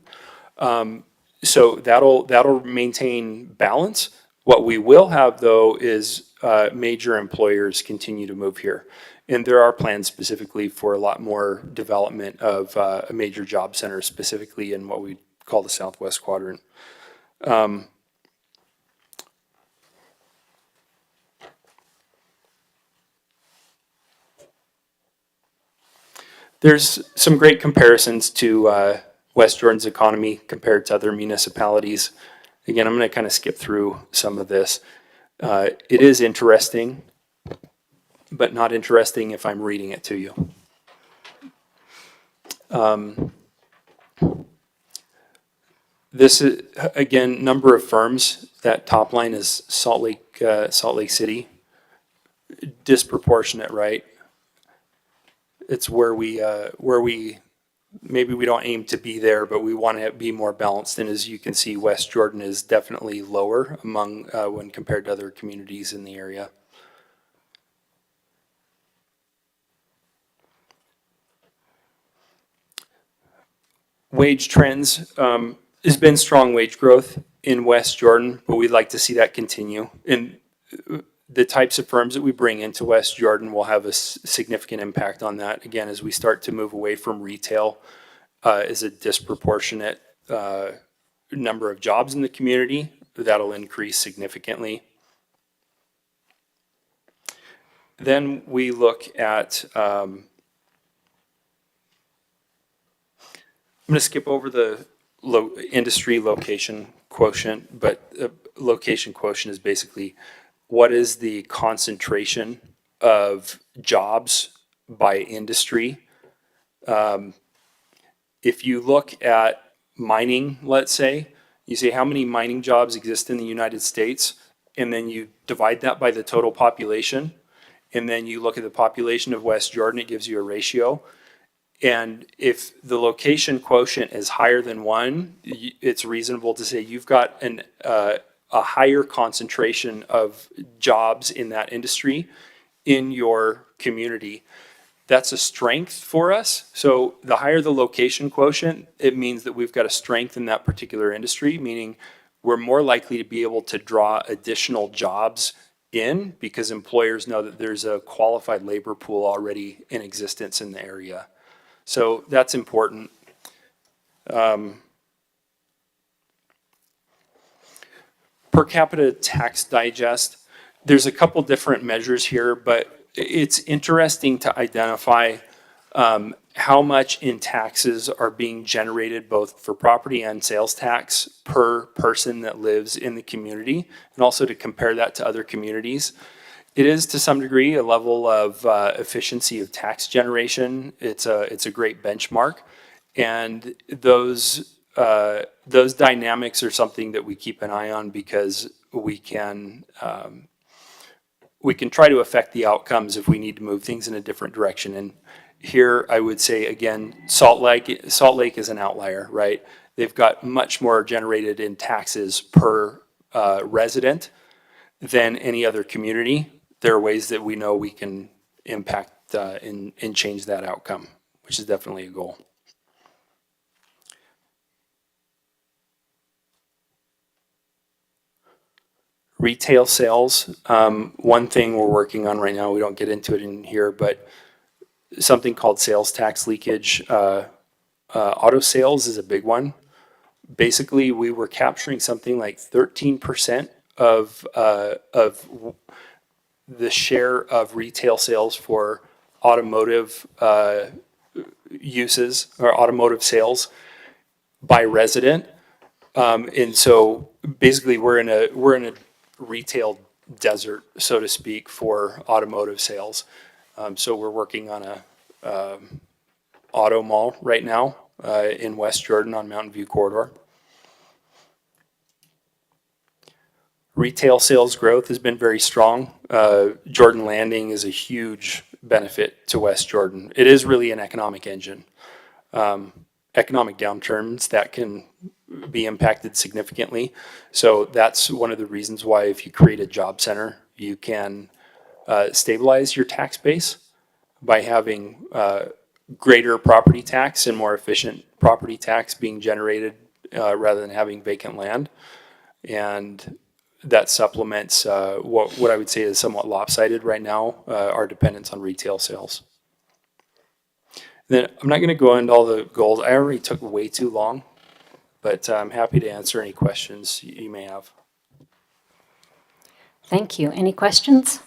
So that'll maintain balance. What we will have, though, is major employers continue to move here. And there are plans specifically for a lot more development of a major job center, specifically in what we call the Southwest Quadrant. There's some great comparisons to West Jordan's economy compared to other municipalities. Again, I'm going to kind of skip through some of this. It is interesting, but not interesting if I'm reading it to you. This is, again, number of firms. That top line is Salt Lake City. Disproportionate, right? It's where we maybe we don't aim to be there, but we want to be more balanced. And as you can see, West Jordan is definitely lower among when compared to other communities in the area. Wage trends. There's been strong wage growth in West Jordan, but we'd like to see that continue. And the types of firms that we bring into West Jordan will have a significant impact on that. Again, as we start to move away from retail, is a disproportionate number of jobs in the community. That'll increase significantly. Then we look at, I'm going to skip over the industry location quotient, but location quotient is basically what is the concentration of jobs by industry. If you look at mining, let's say, you say how many mining jobs exist in the United States, and then you divide that by the total population, and then you look at the population of West Jordan, it gives you a ratio. And if the location quotient is higher than 1, it's reasonable to say you've got a higher concentration of jobs in that industry in your community. That's a strength for us. So the higher the location quotient, it means that we've got a strength in that particular industry, meaning we're more likely to be able to draw additional jobs in because employers know that there's a qualified labor pool already in existence in the area. So that's important. Per Capita Tax Digest, there's a couple different measures here, but it's interesting to identify how much in taxes are being generated both for property and sales tax per person that lives in the community, and also to compare that to other communities. It is to some degree a level of efficiency of tax generation. It's a great benchmark, and those dynamics are something that we keep an eye on because we can try to affect the outcomes if we need to move things in a different direction. And here I would say again, Salt Lake is an outlier, right? They've got much more generated in taxes per resident than any other community. There are ways that we know we can impact and change that outcome, which is definitely a goal. Retail sales, one thing we're working on right now, we don't get into it in here, but something called sales tax leakage. Auto sales is a big one. Basically, we were capturing something like 13% of the share of retail sales for automotive uses or automotive sales by resident. And so basically we're in a retail desert, so to speak, for automotive sales. So we're working on a auto mall right now in West Jordan on Mountain View Corridor. Retail sales growth has been very strong. Jordan Landing is a huge benefit to West Jordan. It is really an economic engine. Economic downturns that can be impacted significantly. So that's one of the reasons why if you create a job center, you can stabilize your tax base by having greater property tax and more efficient property tax being generated rather than having vacant land. And that supplements what I would say is somewhat lopsided right now, our dependence on retail sales. Then I'm not going to go into all the goals. I already took way too long, but I'm happy to answer any questions you may have. Thank you. Any questions?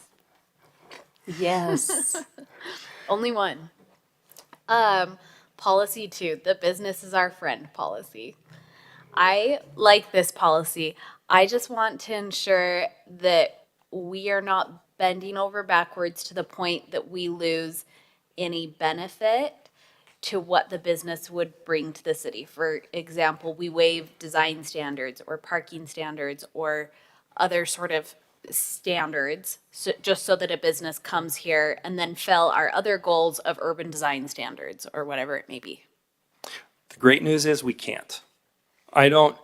Yes. Only one. Policy 2, the business is our friend policy. I like this policy. I just want to ensure that we are not bending over backwards to the point that we lose any benefit to what the business would bring to the city. For example, we waive design standards or parking standards or other sort of standards, so, just so that a business comes here and then fill our other goals of urban design standards or whatever it may be. The great news is we can't. I don't,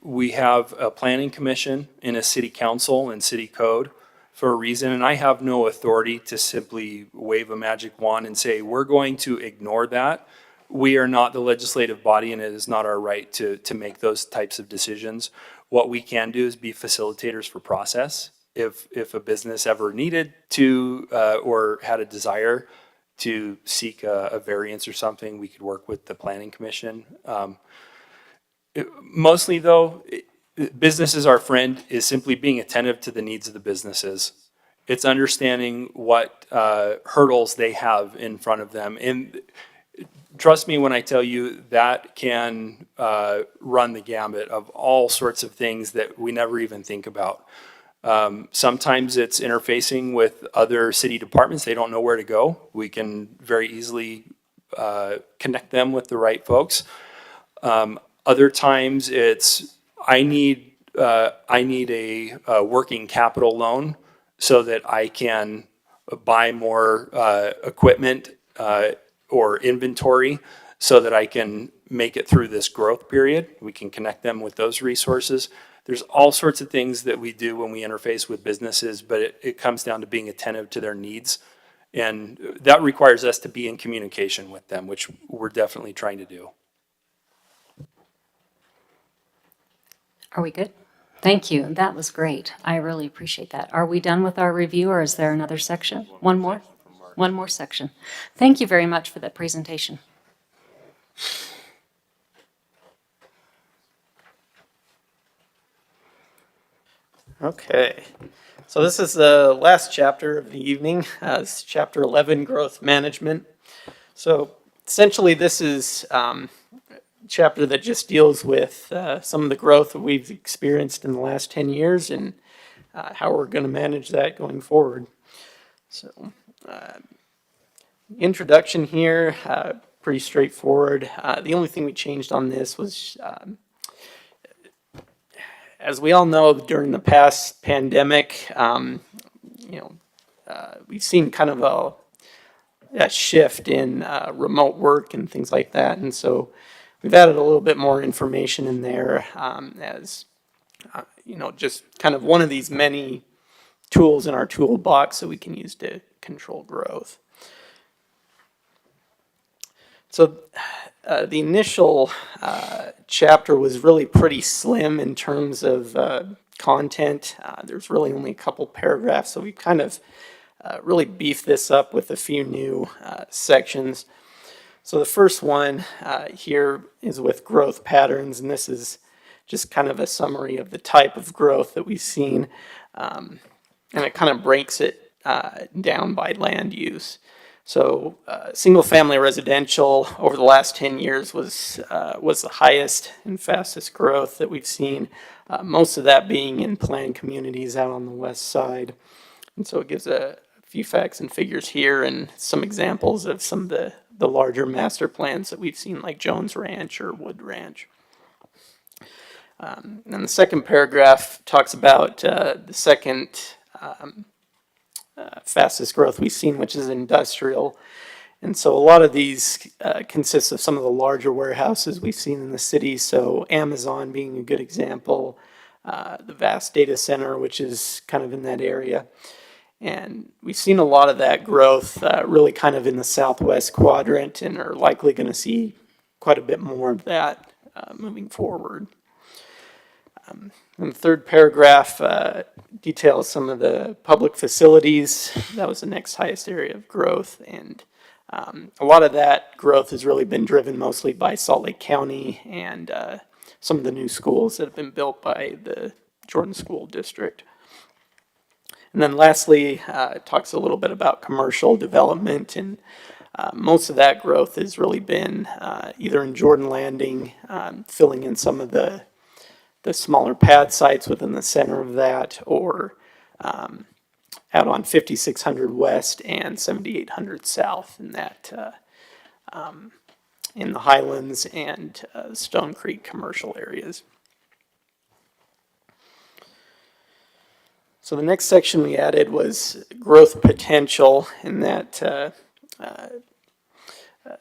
we have a planning commission and a city council and city code for a reason, and I have no authority to simply wave a magic wand and say, we're going to ignore that. We are not the legislative body, and it is not our right to make those types of decisions. What we can do is be facilitators for process. If a business ever needed to or had a desire to seek a variance or something, we could work with the planning commission. Mostly though, business is our friend is simply being attentive to the needs of the businesses. It's understanding what hurdles they have in front of them. And trust me when I tell you that can run the gambit of all sorts of things that we never even think about. Sometimes it's interfacing with other city departments. They don't know where to go. We can very easily connect them with the right folks. Other times it's, I need a working capital loan so that I can buy more equipment or inventory so that I can make it through this growth period. We can connect them with those resources. There's all sorts of things that we do when we interface with businesses, but it comes down to being attentive to their needs. And that requires us to be in communication with them, which we're definitely trying to do. Are we good? Thank you. That was great. I really appreciate that. Are we done with our review, or is there another section? One more? One more section. Thank you very much for that presentation. Okay, so this is the last chapter of the evening. It's chapter 11, Growth Management. So essentially this is a chapter that just deals with some of the growth that we've experienced in the last 10 years and how we're going to manage that going forward. So introduction here, pretty straightforward. The only thing we changed on this was as we all know, during the past pandemic, we've seen kind of a shift in remote work and things like that. And so we've added a little bit more information in there as, just kind of one of these many tools in our toolbox that we can use to control growth. So the initial chapter was really pretty slim in terms of content. There's really only a couple paragraphs, so we kind of really beefed this up with a few new sections. So the first one here is with growth patterns, and this is just kind of a summary of the type of growth that we've seen, and it kind of breaks it down by land use. So single-family residential over the last 10 years was the highest and fastest growth that we've seen, most of that being in planned communities out on the west side. And so it gives a few facts and figures here and some examples of some of the larger master plans that we've seen, like Jones Ranch or Wood Ranch. And the second paragraph talks about the second fastest growth we've seen, which is industrial. And so a lot of these consist of some of the larger warehouses we've seen in the city. So Amazon being a good example, the vast data center, which is kind of in that area. And we've seen a lot of that growth really kind of in the southwest quadrant, and are likely going to see quite a bit more of that moving forward. And the third paragraph details some of the public facilities. That was the next highest area of growth. And a lot of that growth has really been driven mostly by Salt Lake County and some of the new schools that have been built by the Jordan School District. And then lastly, it talks a little bit about commercial development, and most of that growth has really been either in Jordan Landing, filling in some of the smaller pad sites within the center of that, or out on 5600 West and 7800 South in that in the Highlands and Stone Creek commercial areas. So the next section we added was growth potential, and that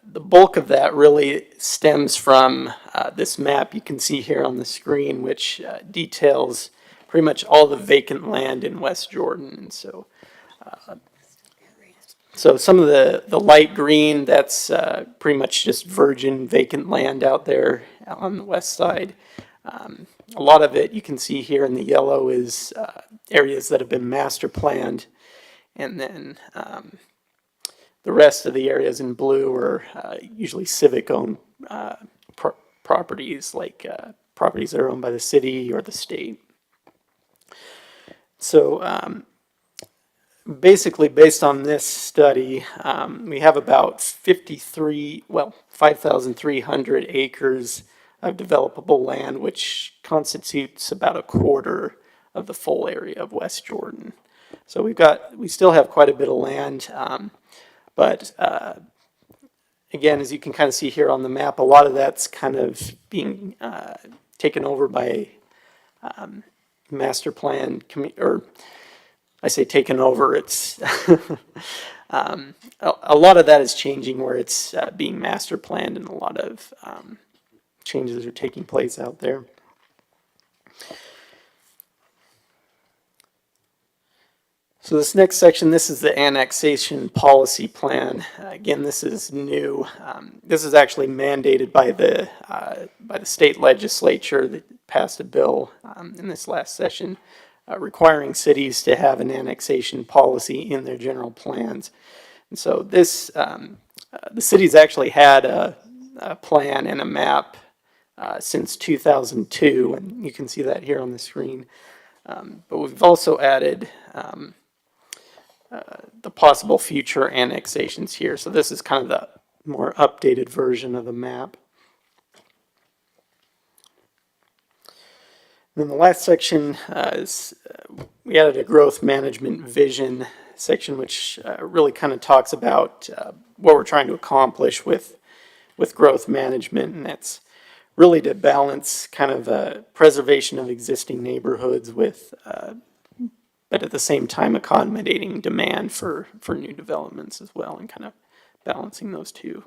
the bulk of that really stems from this map you can see here on the screen, which details pretty much all the vacant land in West Jordan. And so some of the light green, that's pretty much just virgin vacant land out there on the west side. A lot of it you can see here in the yellow is areas that have been master planned, and then the rest of the areas in blue are usually civic-owned properties, like properties that are owned by the city or the state. So basically, based on this study, we have about 5,300 acres of developable land, which constitutes about a quarter of the full area of West Jordan. So we still have quite a bit of land, but again, as you can kind of see here on the map, a lot of that's kind of being taken over by master plan, or I say taken over, it's a lot of that is changing where it's being master planned, and a lot of changes are taking place out there. So this next section, this is the annexation policy plan. Again, this is new. This is actually mandated by the state legislature that passed a bill in this last session requiring cities to have an annexation policy in their general plans. And so this, the city's actually had a plan and a map since 2002, and you can see that here on the screen. But we've also added the possible future annexations here. So this is kind of the more updated version of the map. And then the last section is we added a growth management vision section, which really kind of talks about what we're trying to accomplish with growth management, and that's really to balance kind of a preservation of existing neighborhoods with but at the same time accommodating demand for new developments as well, and kind of balancing those two.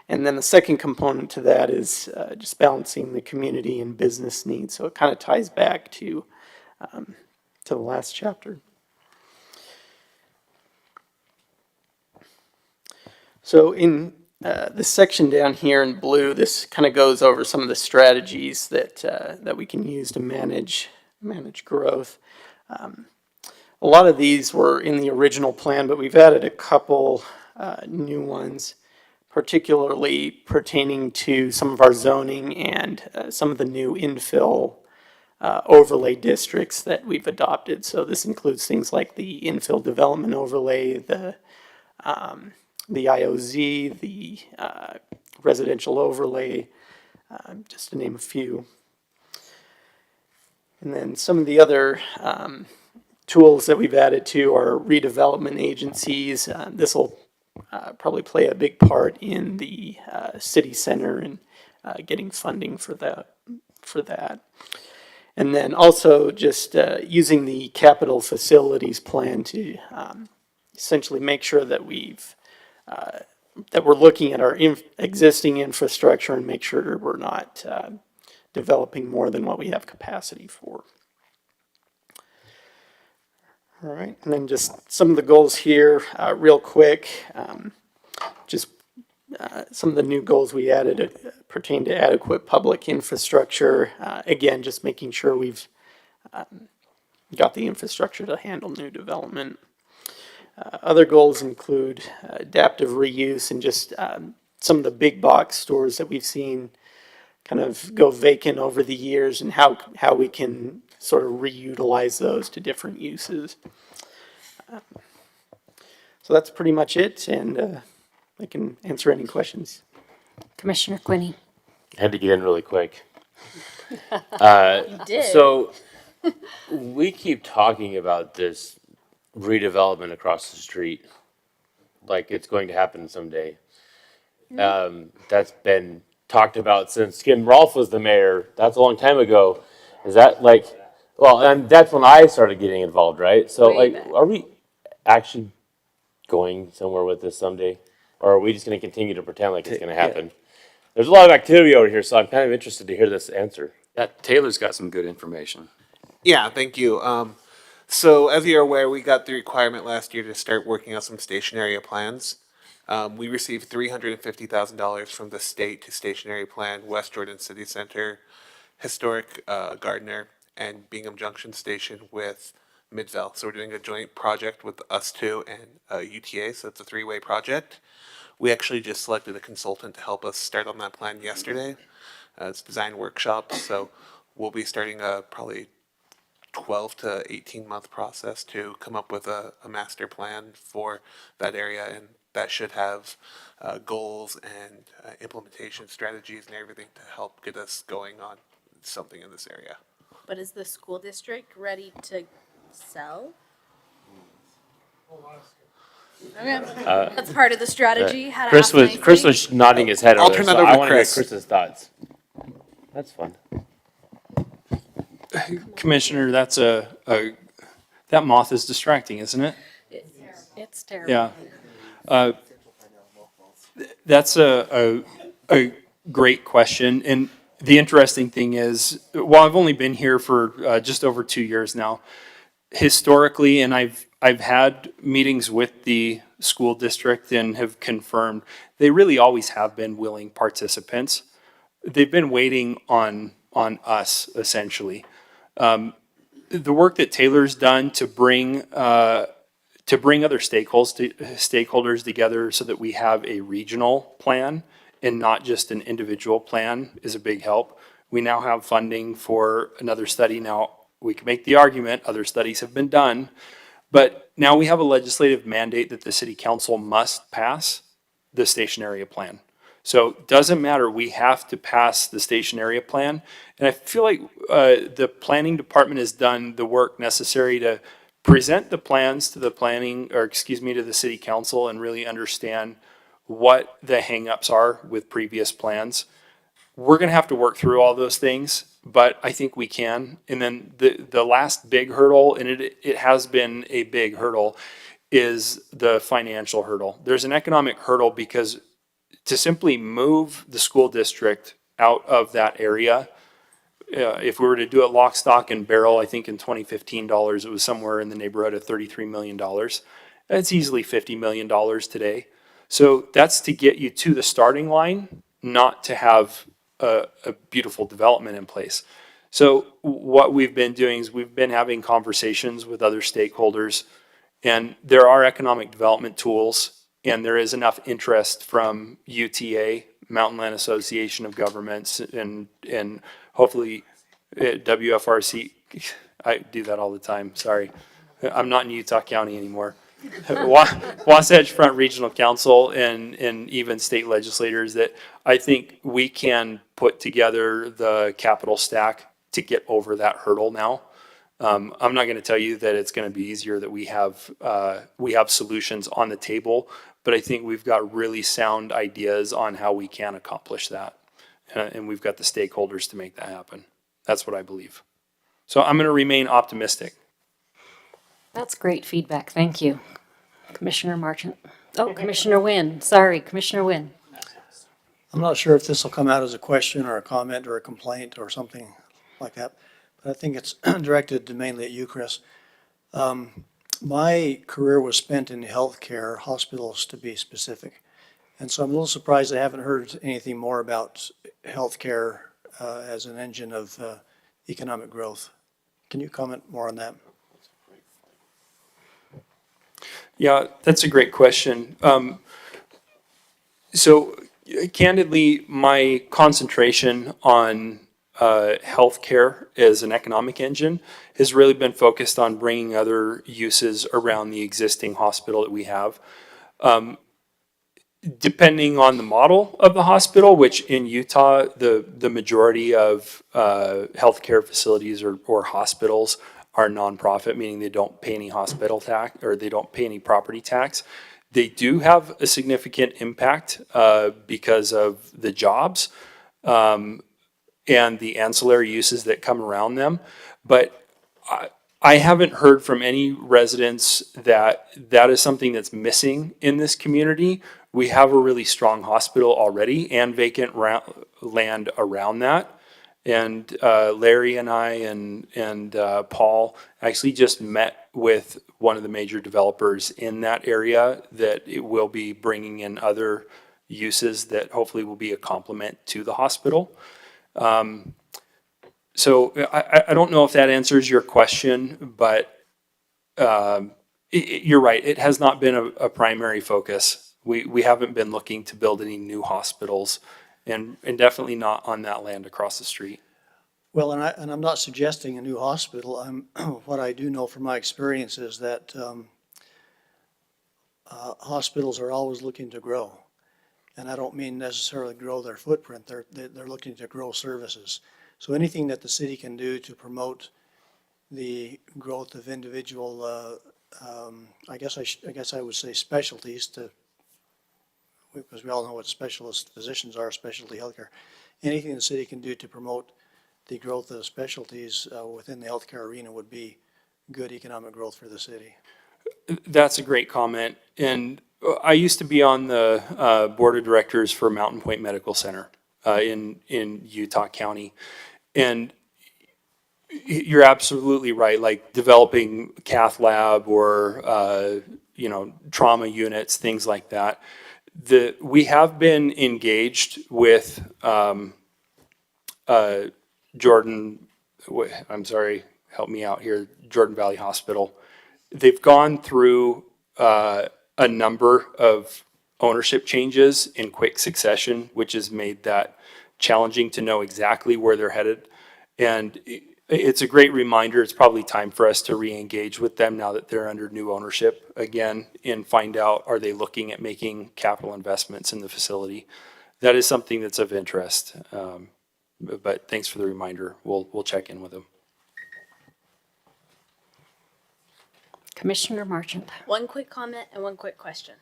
And then the second component to that is just balancing the community and business needs. So it kind of ties back to the last chapter. So in this section down here in blue, this kind of goes over some of the strategies that we can use to manage growth. A lot of these were in the original plan, but we've added a couple new ones, particularly pertaining to some of our zoning and some of the new infill overlay districts that we've adopted. So this includes things like the infill development overlay, the IOZ, the residential overlay, just to name a few. And then some of the other tools that we've added to our redevelopment agencies. This will probably play a big part in the city center and getting funding for that. And then also just using the capital facilities plan to essentially make sure that we've that we're looking at our existing infrastructure and make sure we're not developing more than what we have capacity for. All right, and then just some of the goals here, real quick. Just some of the new goals we added pertain to adequate public infrastructure. Again, just making sure we've got the infrastructure to handle new development. Other goals include adaptive reuse and just some of the big box stores that we've seen kind of go vacant over the years and how we can sort of reutilize those to different uses. So that's pretty much it, and I can answer any questions. Commissioner Quinney. I had to get in really quick. You did. So we keep talking about this redevelopment across the street, like it's going to happen someday. That's been talked about since Kim Rolfe was the mayor. That's a long time ago. Is that like, well, and that's when I started getting involved, right? So Way like, back. are we actually going somewhere with this someday? Or are we just going to continue to pretend like it's going to happen? There's a lot of activity over here, so I'm kind of interested to hear this answer. Yeah, Taylor's got some good information. Yeah, thank you. So as you're aware, we got the requirement last year to start working on some station area plans. We received $350,000 from the state to stationary plan West Jordan City Center, Historic Gardner, and Bingham Junction Station with Midvale. So we're doing a joint project with us two and UTA, so it's a three-way project. We actually just selected a consultant to help us start on that plan yesterday. It's design workshop, so we'll be starting a probably 12 to 18 month process to come up with a master plan for that area, and that should have goals and implementation strategies and everything to help get us going on something in this area. But is the school district ready to sell? Okay, that's part of the strategy. How to Chris ask was nicely. Chris was nodding his head I'll over there, turn so that over I to want to hear Chris. Chris's thoughts. That's fun. Commissioner, that's that moth is distracting, isn't it? It's terrible. Yeah. That's a great question. And the interesting thing is, while I've only been here for just over 2 years now, historically, and I've had meetings with the school district and have confirmed, they really always have been willing participants. They've been waiting on us, essentially. The work that Taylor's done to bring other stakeholders together so that we have a regional plan and not just an individual plan is a big help. We now have funding for another study. Now, we can make the argument, other studies have been done, but now we have a legislative mandate that the city council must pass the station area plan. So it doesn't matter, we have to pass the station area plan. And I feel like the planning department has done the work necessary to present the plans to the to the city council and really understand what the hangups are with previous plans. We're gonna have to work through all those things, but I think we can. And then the last big hurdle, and it has been a big hurdle, is the financial hurdle. There's an economic hurdle because to simply move the school district out of that area, if we were to do it lock, stock, and barrel, I think in 2015 dollars, it was somewhere in the neighborhood of $33 million. That's easily $50 million today. So that's to get you to the starting line, not to have a beautiful development in place. So what we've been doing is we've been having conversations with other stakeholders, and there are economic development tools, and there is enough interest from UTA, Mountain Land Association of Governments, and hopefully WFRC. I do that all the time, sorry. I'm not in Utah County anymore. Wasatch Front Regional Council and even state legislators that I think we can put together the capital stack to get over that hurdle now. I'm not going to tell you that it's going to be easier, that we have solutions on the table, but I think we've got really sound ideas on how we can accomplish that. And we've got the stakeholders to make that happen. That's what I believe. So I'm going to remain optimistic. That's great feedback. Thank you. Commissioner Marchant. Oh, Commissioner Wynn, sorry, Commissioner Wynn. I'm not sure if this will come out as a question or a comment or a complaint or something like that, but I think it's directed mainly at you, Chris. My career was spent in healthcare, hospitals to be specific. And so I'm a little surprised I haven't heard anything more about healthcare as an engine of economic growth. Can you comment more on that? Yeah, that's a great question. So candidly, my concentration on healthcare as an economic engine has really been focused on bringing other uses around the existing hospital that we have. Depending on the model of the hospital, which in Utah, the majority of healthcare facilities or hospitals are nonprofit, meaning they don't pay any hospital tax or they don't pay any property tax. They do have a significant impact because of the jobs and the ancillary uses that come around them. But I haven't heard from any residents that that is something that's missing in this community. We have a really strong hospital already and vacant land around that. And Larry and I and Paul actually just met with one of the major developers in that area that it will be bringing in other uses that hopefully will be a complement to the hospital. So I don't know if that answers your question, but you're right. It has not been a primary focus. We haven't been looking to build any new hospitals and definitely not on that land across the street. Well, and I'm not suggesting a new hospital. What I do know from my experience is that hospitals are always looking to grow. And I don't mean necessarily grow their footprint. They're looking to grow services. So anything that the city can do to promote the growth of individual, I guess I would say specialties because we all know what specialist physicians are, specialty healthcare. Anything the city can do to promote the growth of specialties within the healthcare arena would be good economic growth for the city. That's a great comment. And I used to be on the board of directors for Mountain Point Medical Center in Utah County. And you're absolutely right, like developing cath lab or, trauma units, things like that. We have been engaged with Jordan, I'm sorry, help me out here, Jordan Valley Hospital. They've gone through a number of ownership changes in quick succession, which has made that challenging to know exactly where they're headed. And it's a great reminder. It's probably time for us to re-engage with them now that they're under new ownership again and find out, are they looking at making capital investments in the facility? That is something that's of interest. But thanks for the reminder. We'll check in with them. Commissioner Marchant. One quick comment and one quick question.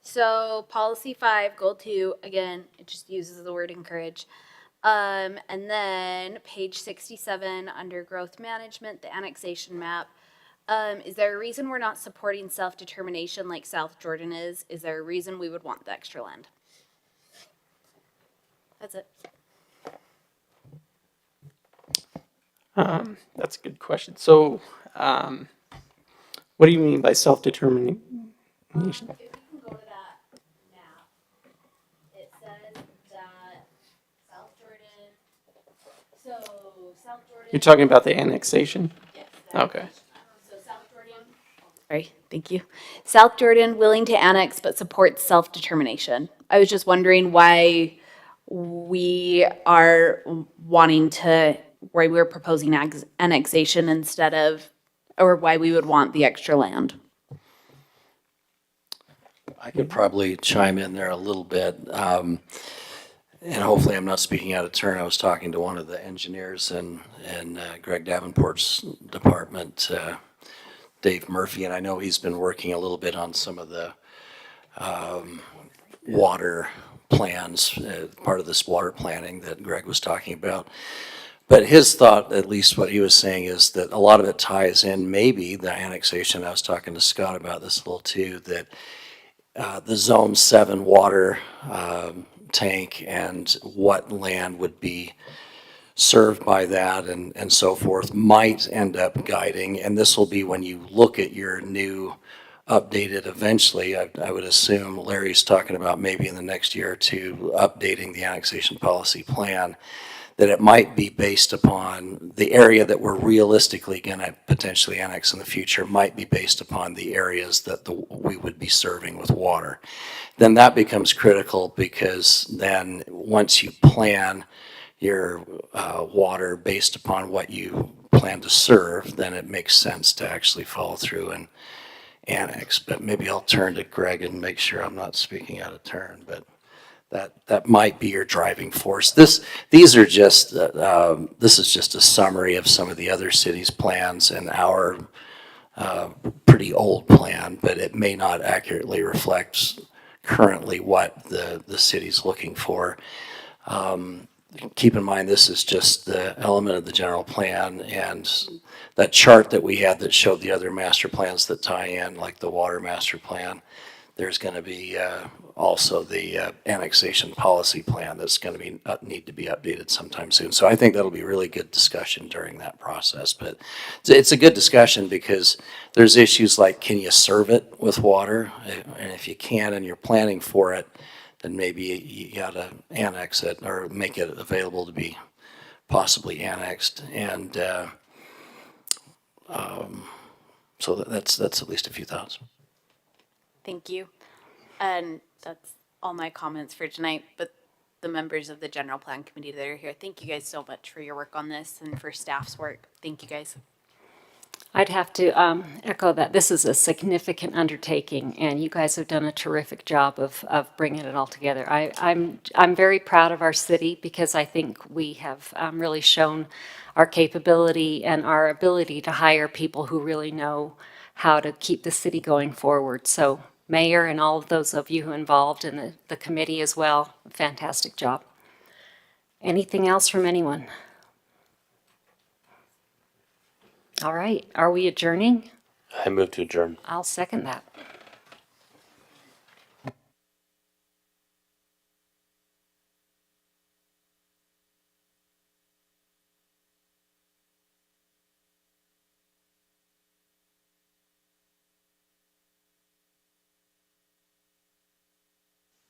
So policy 5, goal 2, again, it just uses the word encourage. And then page 67 under growth management, the annexation map. Is there a reason we're not supporting self-determination like South Jordan is? Is there a reason we would want the extra land? That's it. That's a good question. So, what do you mean by self-determination? If we can go to that map, it says that South Jordan, You're talking about the annexation? yes. Okay. So South Jordan. Sorry, thank you. South Jordan willing to annex but supports self-determination. I was just wondering why we are why we're proposing annexation instead of, or why we would want the extra land. I could probably chime in there a little bit. And hopefully I'm not speaking out of turn. I was talking to one of the engineers in Greg Davenport's department, Dave Murphy, and I know he's been working a little bit on some of the water plans, part of this water planning that Greg was talking about. But his thought, at least what he was saying, is that a lot of it ties in maybe the annexation. I was talking to Scott about this a little too, that the Zone 7 water tank and what land would be served by that and so forth might end up guiding. And this will be when you look at your new updated eventually, I would assume Larry's talking about maybe in the next year or two, updating the annexation policy plan, that it might be based upon the area that we're realistically going to potentially annex in the future might be based upon the areas that we would be serving with water. Then that becomes critical because then once you plan your water based upon what you plan to serve, then it makes sense to actually follow through and annex. But maybe I'll turn to Greg and make sure I'm not speaking out of turn, but that might be your driving force. These are just, this is just a summary of some of the other cities' plans and our pretty old plan, but it may not accurately reflect currently what the city's looking for. Keep in mind, this is just the element of the general plan, and that chart that we had that showed the other master plans that tie in, like the water master plan, there's going to be also the annexation policy plan that's going to be need to be updated sometime soon. So I think that'll be really good discussion during that process. But it's a good discussion because there's issues like, can you serve it with water? And if you can and you're planning for it, then maybe you got to annex it or make it available to be possibly annexed. And so that's at least a few thoughts. Thank you. And that's all my comments for tonight, but the members of the general plan committee that are here, thank you guys so much for your work on this and for staff's work. Thank you guys. I'd have to echo that. This is a significant undertaking, and you guys have done a terrific job of bringing it all together. I'm very proud of our city because I think we have really shown our capability and our ability to hire people who really know how to keep the city going forward. So Mayor and all of those of you who are involved in the committee as well, fantastic job. Anything else from anyone? All right, are we adjourning? I move to adjourn. I'll second that.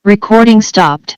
Recording stopped.